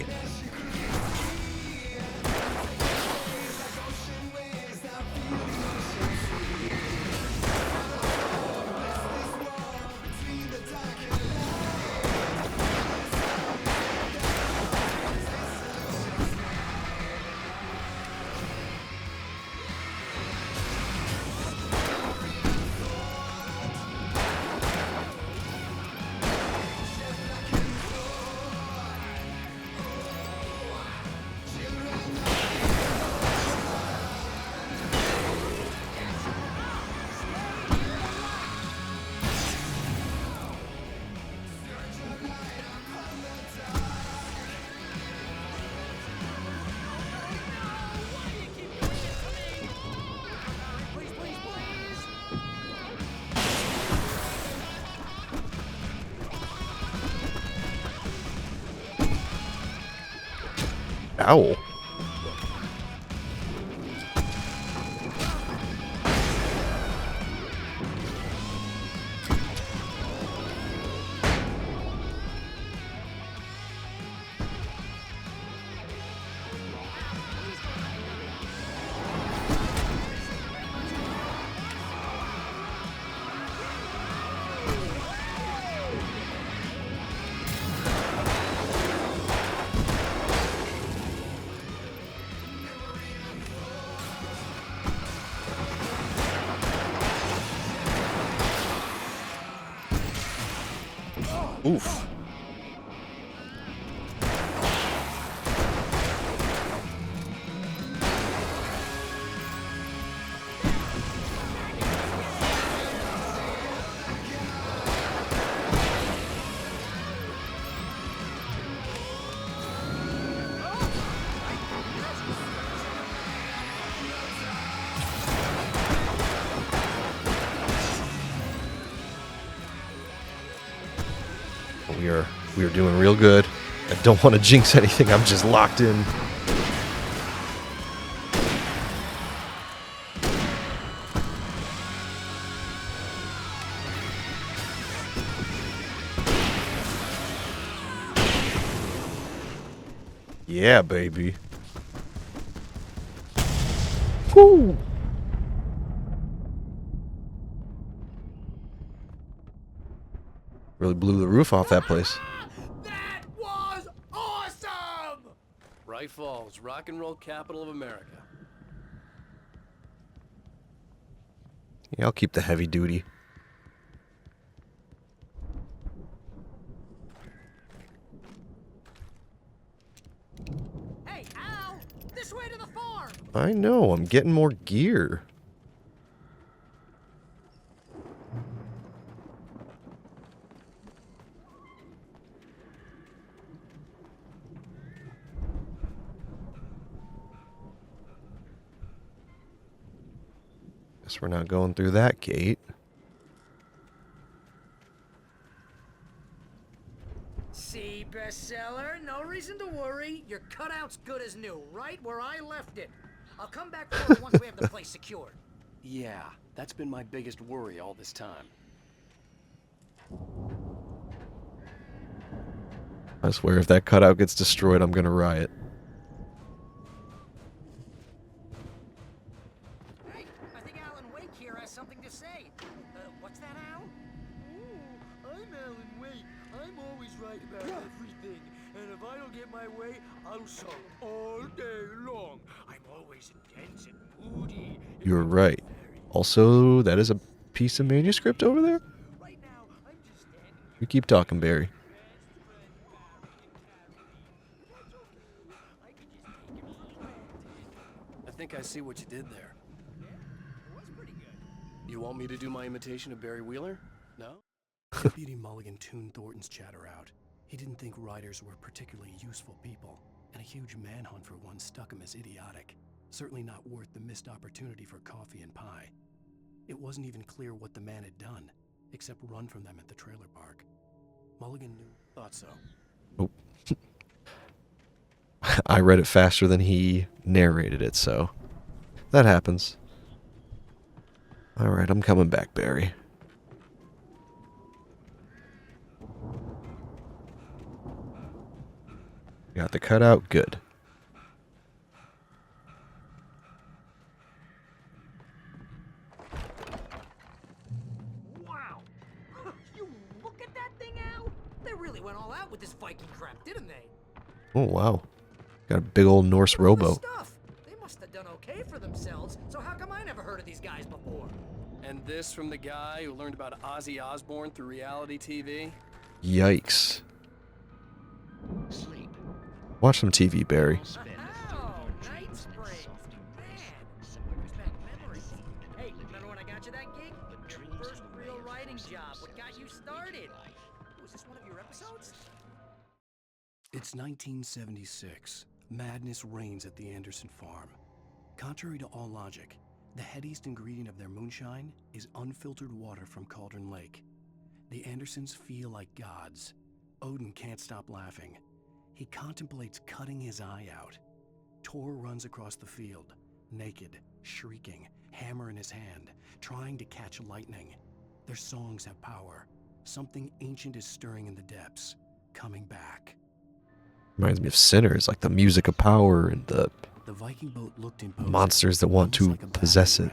S2: Please, please, please!
S6: Owl. Oof. We are doing real good. I don't want to jinx anything. I'm just locked in. Yeah, baby. Woo! Really blew the roof off that place.
S2: That was awesome!
S1: Bright Falls, rock and roll capital of America.
S6: Yeah, I'll keep the heavy duty.
S2: Hey, Al! This way to the farm!
S6: I know, I'm getting more gear. Guess we're not going through that gate.
S11: See, bestseller? No reason to worry. Your cutout's good as new, right where I left it. I'll come back for it once we have the place secured.
S1: Yeah, that's been my biggest worry all this time.
S6: I swear if that cutout gets destroyed, I'm gonna riot.
S11: Hey, I think Alan Wake here has something to say. What's that, Al?
S15: Oh, I'm Alan Wake. I'm always right about everything. And if I don't get my way, I'll sulk all day long. I'm always intense and moody.
S6: You're right. Also, that is a piece of manuscript over there? You keep talking, Barry.
S1: I think I see what you did there. You want me to do my imitation of Barry Wheeler? No? Deputy Mulligan tuned Thornton's chatter out. He didn't think writers were particularly useful people, and a huge manhunt for one stuck him as idiotic. Certainly not worth the missed opportunity for coffee and pie. It wasn't even clear what the man had done, except run from them at the trailer park. Mulligan thought so.
S6: Oh. I read it faster than he narrated it, so that happens. Alright, I'm coming back, Barry. Got the cutout, good.
S11: Wow! You look at that thing, Al! They really went all out with this Viking crap, didn't they?
S6: Oh, wow. Got a big old Norse rowboat.
S11: They must have done okay for themselves, so how come I never heard of these guys before?
S12: And this from the guy who learned about Ozzy Osbourne through reality TV?
S6: Yikes.
S13: Sleep.
S6: Watch some TV, Barry.
S11: Oh, Night Springs. Man, brings back memories. Hey, remember when I got you that gig? Your first real writing job. What got you started? Was this one of your episodes?
S1: It's 1976. Madness reigns at the Anderson farm. Contrary to all logic, the headiest ingredient of their moonshine is unfiltered water from Cauldron Lake. The Andersons feel like gods. Odin can't stop laughing. He contemplates cutting his eye out. Tor runs across the field, naked, shrieking, hammer in his hand, trying to catch lightning. Their songs have power. Something ancient is stirring in the depths, coming back.
S6: Reminds me of Sinners, like the music of power and the
S1: Viking boat looked imposing,
S6: monsters that want to possess it.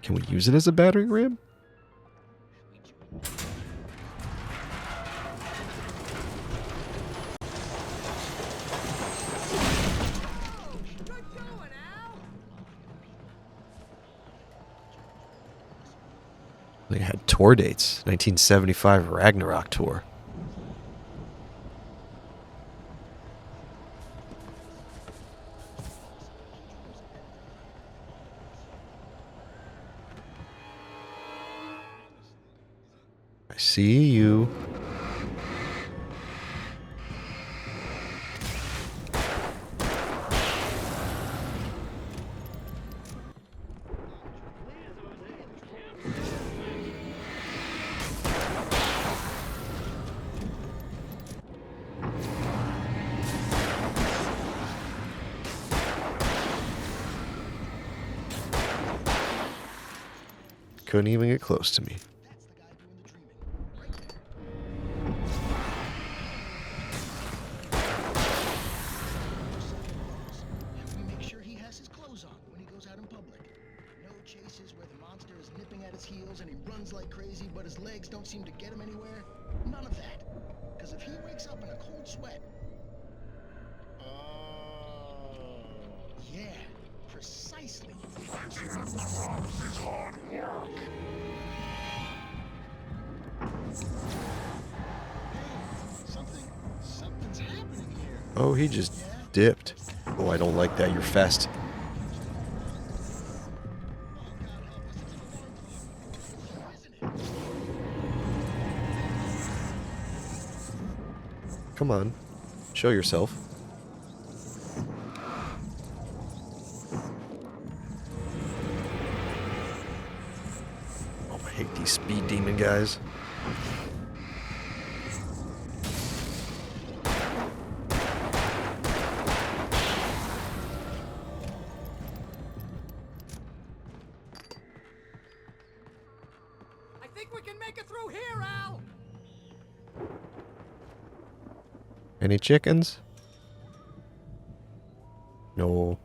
S6: Can we use it as a battering ram? They had tour dates. 1975 Ragnarok tour. I see you. Couldn't even get close to me.
S16: We make sure he has his clothes on when he goes out in public. No chases where the monster is nipping at his heels and he runs like crazy, but his legs don't seem to get him anywhere. None of that. Because if he wakes up in a cold sweat... Yeah, precisely. Something's happening here.
S6: Oh, he just dipped. Oh, I don't like that. You're fast. Come on. Show yourself. Oh, I hate these speed demon guys.
S11: I think we can make it through here, Al!
S6: Any chickens? No.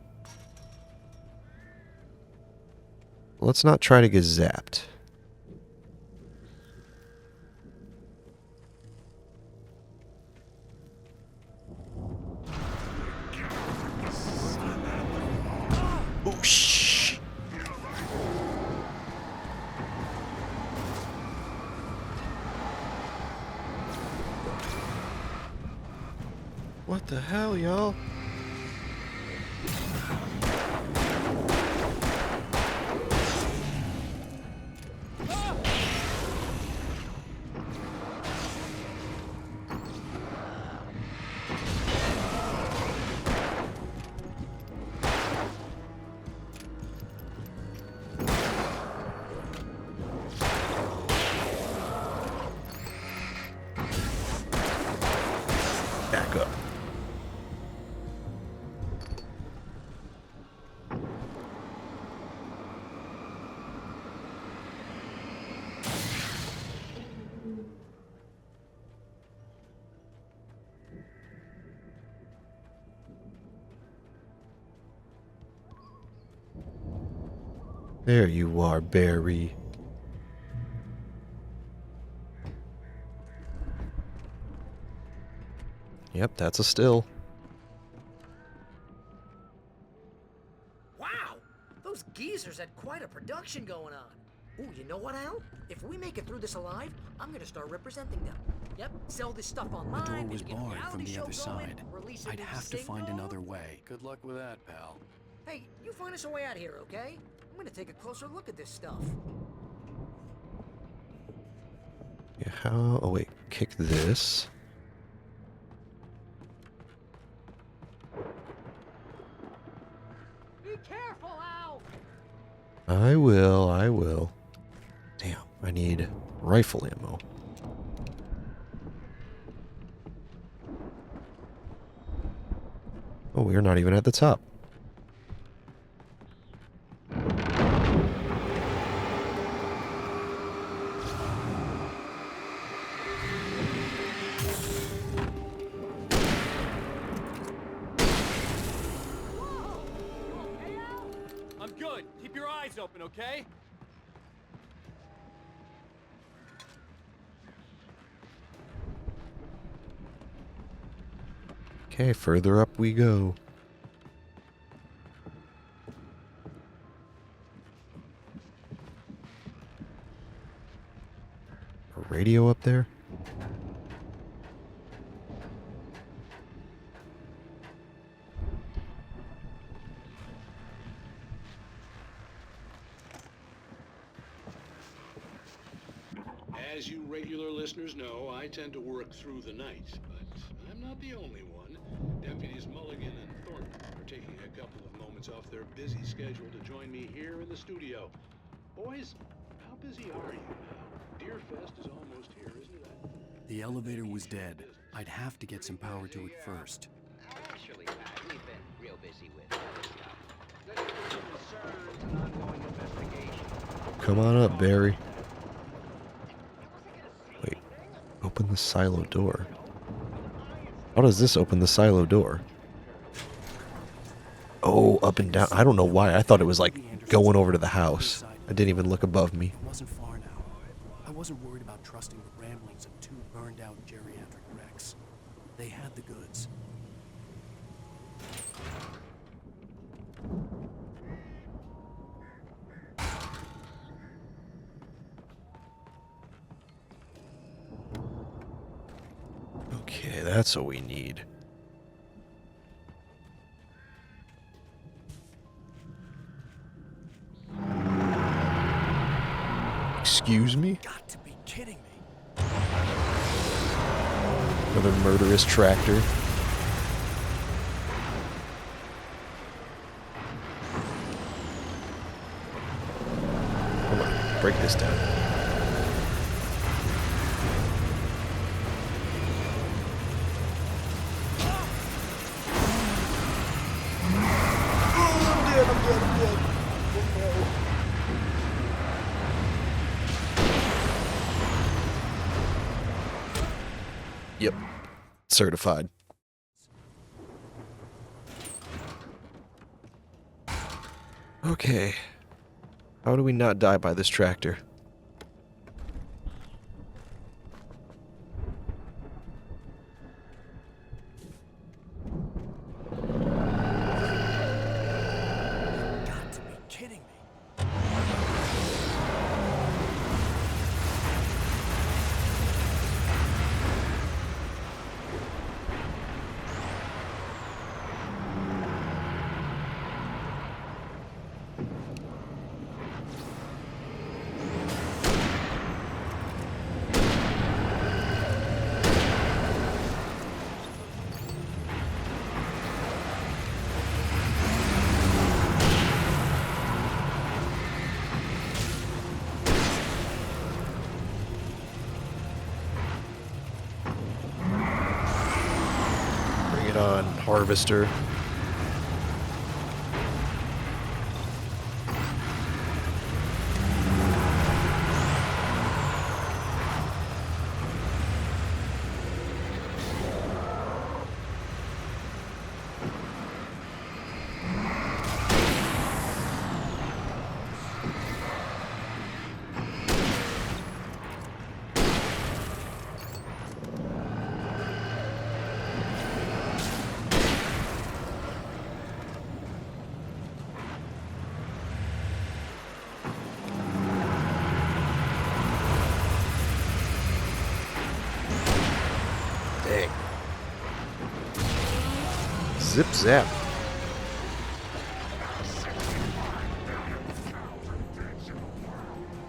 S6: Let's not try to get zapped. Oh, shh. What the hell, y'all? There you are, Barry. Yep, that's a still.
S11: Wow! Those geezers had quite a production going on. Ooh, you know what, Al? If we make it through this alive, I'm gonna start representing them. Yep, sell this stuff online.
S1: The door was
S11: maybe get a
S1: barred from
S11: reality
S1: the
S11: show
S1: other
S11: going,
S1: side.
S11: release a
S1: I'd
S11: new
S1: have to find
S11: single.
S1: another way.
S12: Good luck with that, pal.
S11: Hey, you find us a way out here, okay? I'm gonna take a closer look at this stuff.
S6: Yeah, how... Oh, wait. Kick this.
S11: Be careful, Al!
S6: I will. Damn, I need rifle ammo. Oh, we're not even at the top.
S12: I'm good. Keep your eyes open, okay?
S6: Okay, further up we go. A radio up there?
S14: As you regular listeners know, I tend to work through the night, but I'm not the only one. Deputies Mulligan and Thornton are taking a couple of moments off their busy schedule to join me here in the studio. Boys, how busy are you now? Deerfest is almost here, isn't it?
S1: The elevator was dead. I'd have to get some power to it first.
S2: Actually, Pat, we've been real busy with other stuff. Litigation concerns and ongoing investigation.
S6: Come on up, Barry. Wait, open the silo door. How does this open the silo door? Oh, up and down. I don't know why. I thought it was like going over to the house. I didn't even look above me.
S1: It wasn't far now. I wasn't worried about trusting the ramblings of two burned-out geriatric wrecks. They had the goods.
S6: Okay, that's what we need. Excuse me?
S1: Got to be kidding me.
S6: Another murderous tractor. Come on, break this down. Yep. Certified. Okay. How do we not die by this tractor?
S1: Got to be kidding me.
S6: Bring it on, harvester. Zip zap.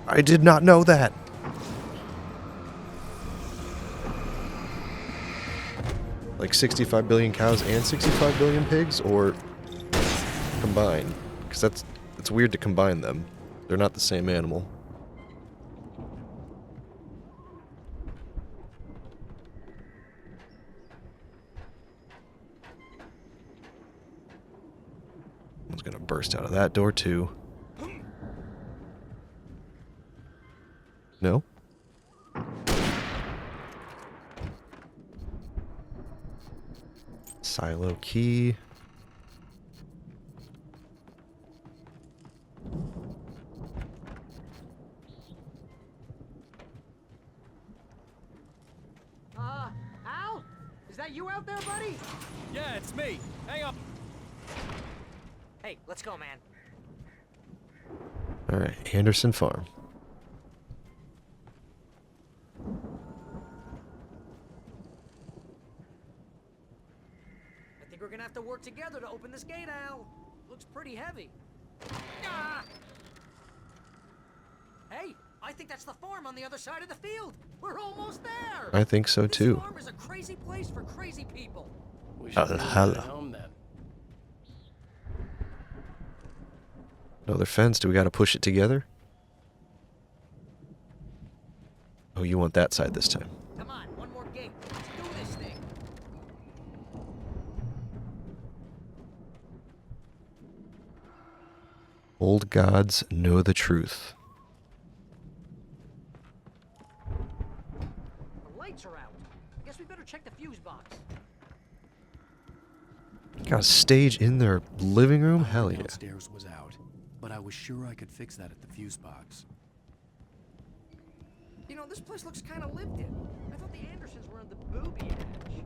S6: I did not know that. Like 65 billion cows and 65 billion pigs, or combined? Because it's weird to combine them. They're not the same animal. One's gonna burst out of that door too. No? Silo key.
S11: Al? Is that you out there, buddy?
S12: Yeah, it's me. Hang on.
S11: Hey, let's go, man.
S6: Alright, Anderson Farm.
S11: I think we're gonna have to work together to open this gate, Al. Looks pretty heavy. Ah! Hey, I think that's the farm on the other side of the field. We're almost there.
S6: I think so too.
S11: This farm is a crazy place for crazy people.
S12: We should really head home then.
S6: Another fence. Do we gotta push it together? Oh, you want that side this time.
S11: Come on, one more gate. Let's do this thing.
S6: Old gods know the truth.
S11: The lights are out. Guess we better check the fuse box.
S6: Got a stage in their living room? Hell yeah.
S1: Downstairs was out, but I was sure I could fix that at the fuse box.
S11: You know, this place looks kind of lived in. I thought the Andersons were on the booby edge.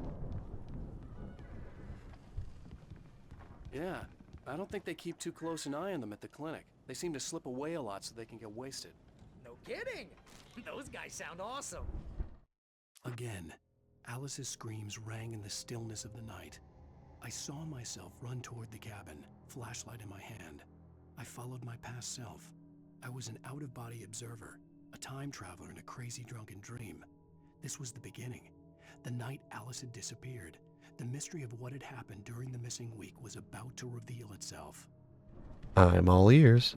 S12: Yeah, I don't think they keep too close an eye on them at the clinic. They seem to slip away a lot so they can get wasted.
S11: No kidding. Those guys sound awesome.
S1: Again, Alice's screams rang in the stillness of the night. I saw myself run toward the cabin, flashlight in my hand. I followed my past self. I was an out-of-body observer, a time traveler in a crazy drunken dream. This was the beginning. The night Alice had disappeared. The mystery of what had happened during the missing week was about to reveal itself.
S6: I'm all ears.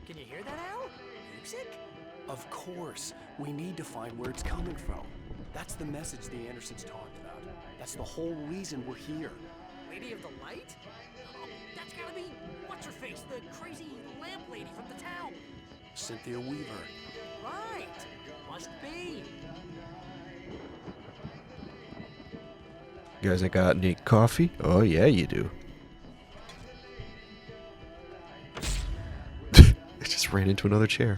S11: Can you hear that, Al? Music?
S1: Of course. We need to find where it's coming from. That's the message the Andersons talked about. That's the whole reason we're here.
S11: Lady of the Light? Oh, that's gotta be what's-her-face, the crazy lamp lady from the town.
S1: Cynthia Weaver.
S11: Right. Must be.
S6: You guys ain't got any coffee? Oh yeah, you do. It just ran into another chair.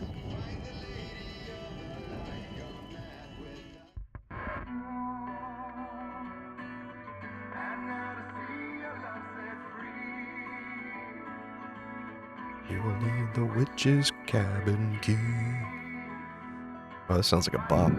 S6: You will need the witch's cabin key. Oh, that sounds like a bop.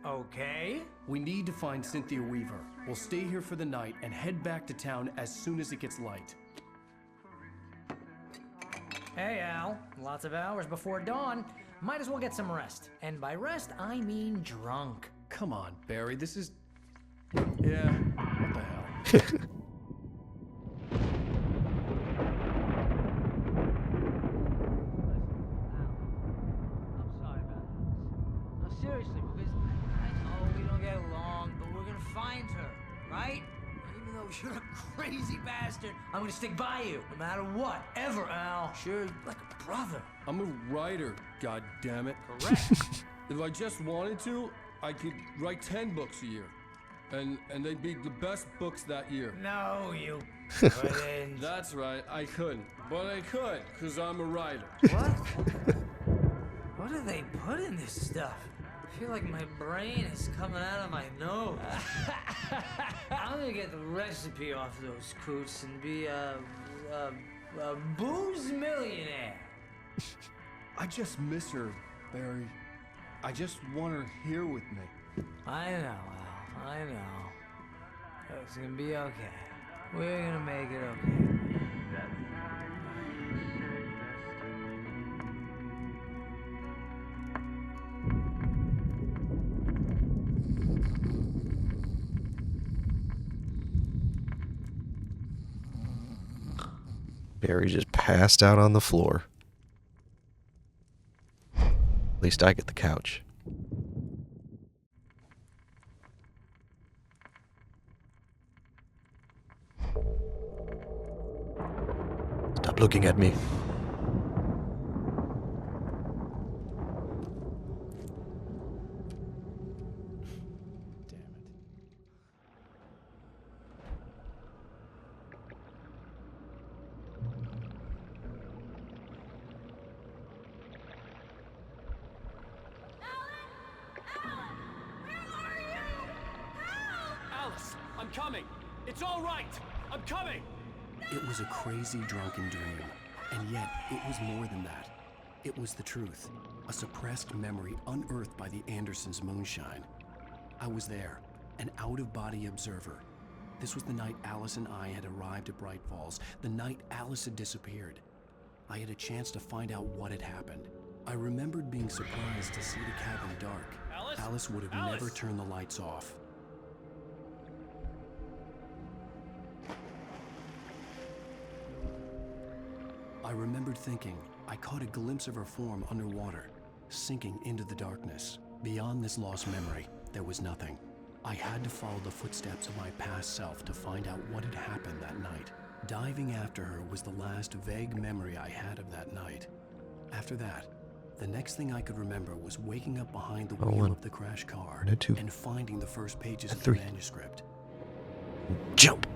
S11: Okay.
S1: We need to find Cynthia Weaver. We'll stay here for the night and head back to town as soon as it gets light.
S11: Hey, Al. Lots of hours before dawn. Might as well get some rest. And by rest, I mean drunk.
S1: Come on, Barry, this is... Yeah, what the hell?
S2: Seriously, because I know we don't get along, but we're gonna find her, right? Even though you're a crazy bastard, I'm gonna stick by you, no matter what, ever, Al. Sure, like a brother.
S17: I'm a writer, goddammit.
S2: Correct.
S17: If I just wanted to, I could write 10 books a year. And they'd be the best books that year.
S2: No, you couldn't.
S17: That's right, I couldn't. But I could, because I'm a writer.
S2: What? What do they put in this stuff? I feel like my brain is coming out of my nose. I'm gonna get the recipe off those coots and be a booze millionaire.
S17: I just miss her, Barry. I just want her here with me.
S2: I know, Al. I know. It's gonna be okay. We're gonna make it okay.
S6: Barry just passed out on the floor. At least I get the couch. Stop looking at me.
S12: Alice, I'm coming. It's all right. I'm coming.
S1: It was a crazy drunken dream, and yet it was more than that. It was the truth, a suppressed memory unearthed by the Andersons' moonshine. I was there, an out-of-body observer. This was the night Alice and I had arrived at Bright Falls, the night Alice had disappeared. I had a chance to find out what had happened. I remembered being surprised to see the cabin dark. Alice would have never turned the lights off. I remembered thinking I caught a glimpse of her form underwater, sinking into the darkness. Beyond this lost memory, there was nothing. I had to follow the footsteps of my past self to find out what had happened that night. Diving after her was the last vague memory I had of that night. After that, the next thing I could remember was waking up behind the wheel of the crash car and finding the first pages of the manuscript.
S6: Jump!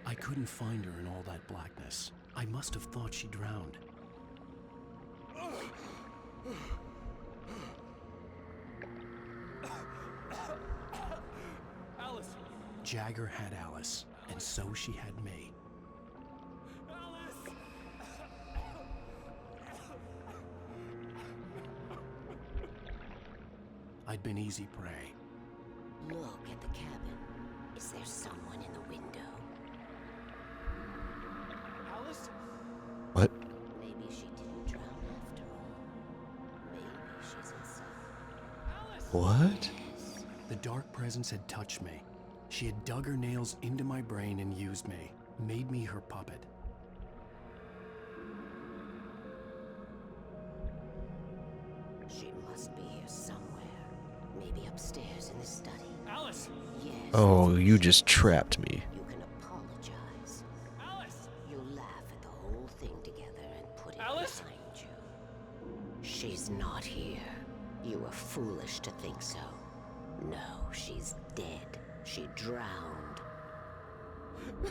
S1: I couldn't find her in all that blackness. I must have thought she drowned.
S12: Alice!
S1: Jagger had Alice, and so she had me. I'd been easy prey.
S18: Look at the cabin. Is there someone in the window?
S12: Alice?
S6: What?
S18: Maybe she didn't drown after all. Maybe she's inside.
S6: What?
S1: The dark presence had touched me. She had dug her nails into my brain and used me, made me her puppet.
S18: She must be here somewhere. Maybe upstairs in the study.
S12: Alice!
S18: Yes.
S6: Oh, you just trapped me.
S18: You can apologize.
S12: Alice!
S18: You laugh at the whole thing together and put it
S12: Alice?
S18: behind you. She's not here. You were foolish to think so. No, she's dead. She drowned.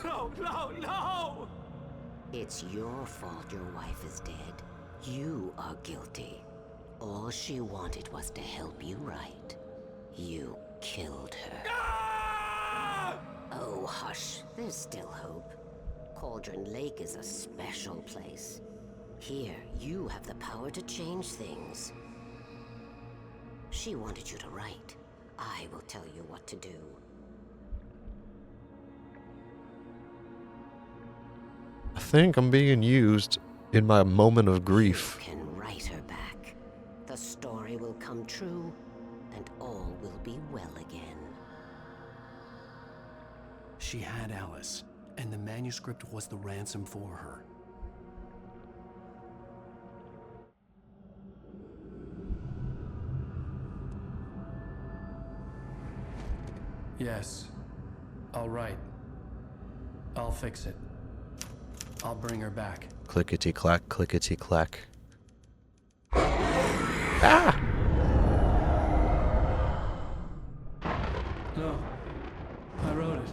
S12: No, no, no!
S18: It's your fault your wife is dead. You are guilty. All she wanted was to help you right. You killed her.
S12: Ah!
S18: Oh, hush. There's still hope. Cauldron Lake is a special place. Here, you have the power to change things. She wanted you to write. I will tell you what to do.
S6: I think I'm being used in my moment of grief.
S18: You can write her back. The story will come true, and all will be well again.
S1: She had Alice, and the manuscript was the ransom for her.
S12: Yes. All right. I'll fix it. I'll bring her back.
S6: Clickety clack, clickety clack. Ah!
S12: No. I wrote it.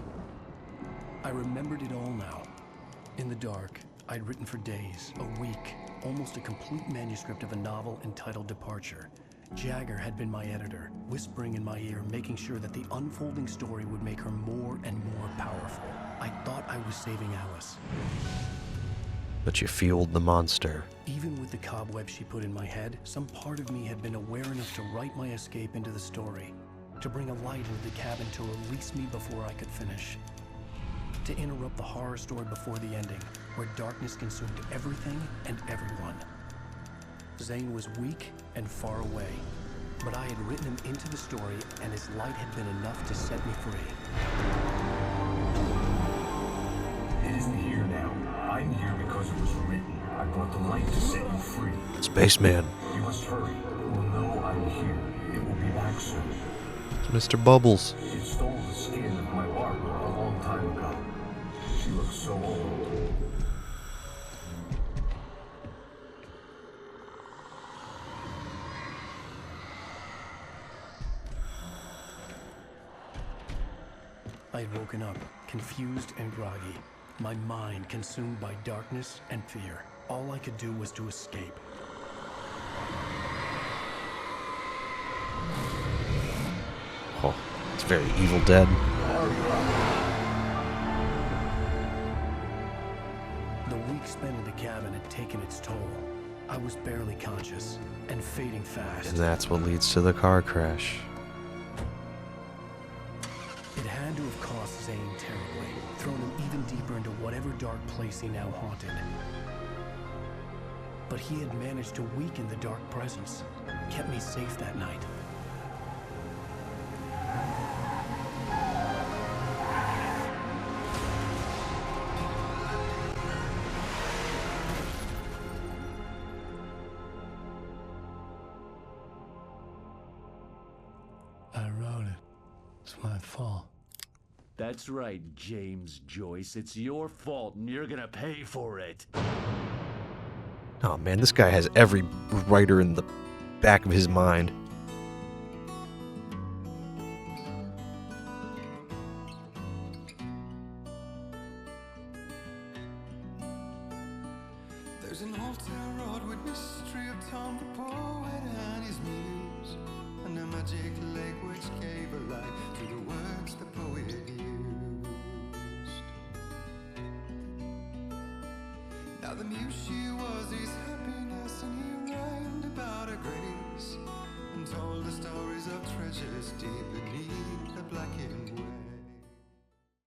S1: I remembered it all now. In the dark, I'd written for days, a week, almost a complete manuscript of a novel entitled Departure. Jagger had been my editor, whispering in my ear, making sure that the unfolding story would make her more and more powerful. I thought I was saving Alice.
S6: But you fueled the monster.
S1: Even with the cobweb she put in my head, some part of me had been aware enough to write my escape into the story, to bring a light into the cabin to release me before I could finish, to interrupt the horror story before the ending, where darkness consumed everything and everyone. Zane was weak and far away, but I had written him into the story, and his light had been enough to set me free.
S13: It isn't here now. I'm here because it was written. I brought the light to set you free.
S6: Spaceman.
S13: You must hurry. It will know I'm here. It will be back soon.
S6: It's Mr. Bubbles.
S13: It stole the skin of my Barbara a long time ago. She looks so old.
S1: I had woken up, confused and groggy, my mind consumed by darkness and fear. All I could do was to escape.
S6: Oh, it's very Evil Dead.
S1: The week spent in the cabin had taken its toll. I was barely conscious and fading fast.
S6: And that's what leads to the car crash.
S1: It had to have cost Zane terribly, thrown him even deeper into whatever dark place he now haunted. But he had managed to weaken the dark presence, kept me safe that night. I wrote it. It's my fault.
S19: That's right, James Joyce. It's your fault, and you're gonna pay for it.
S6: Oh man, this guy has every writer in the back of his mind.
S20: There's an old town road with mystery of Tom the poet and his muse, and a magic lake which gave a life to the words the poet used. Now the muse she was his happiness, and he rhymed about her grace, and told the stories of treasures deep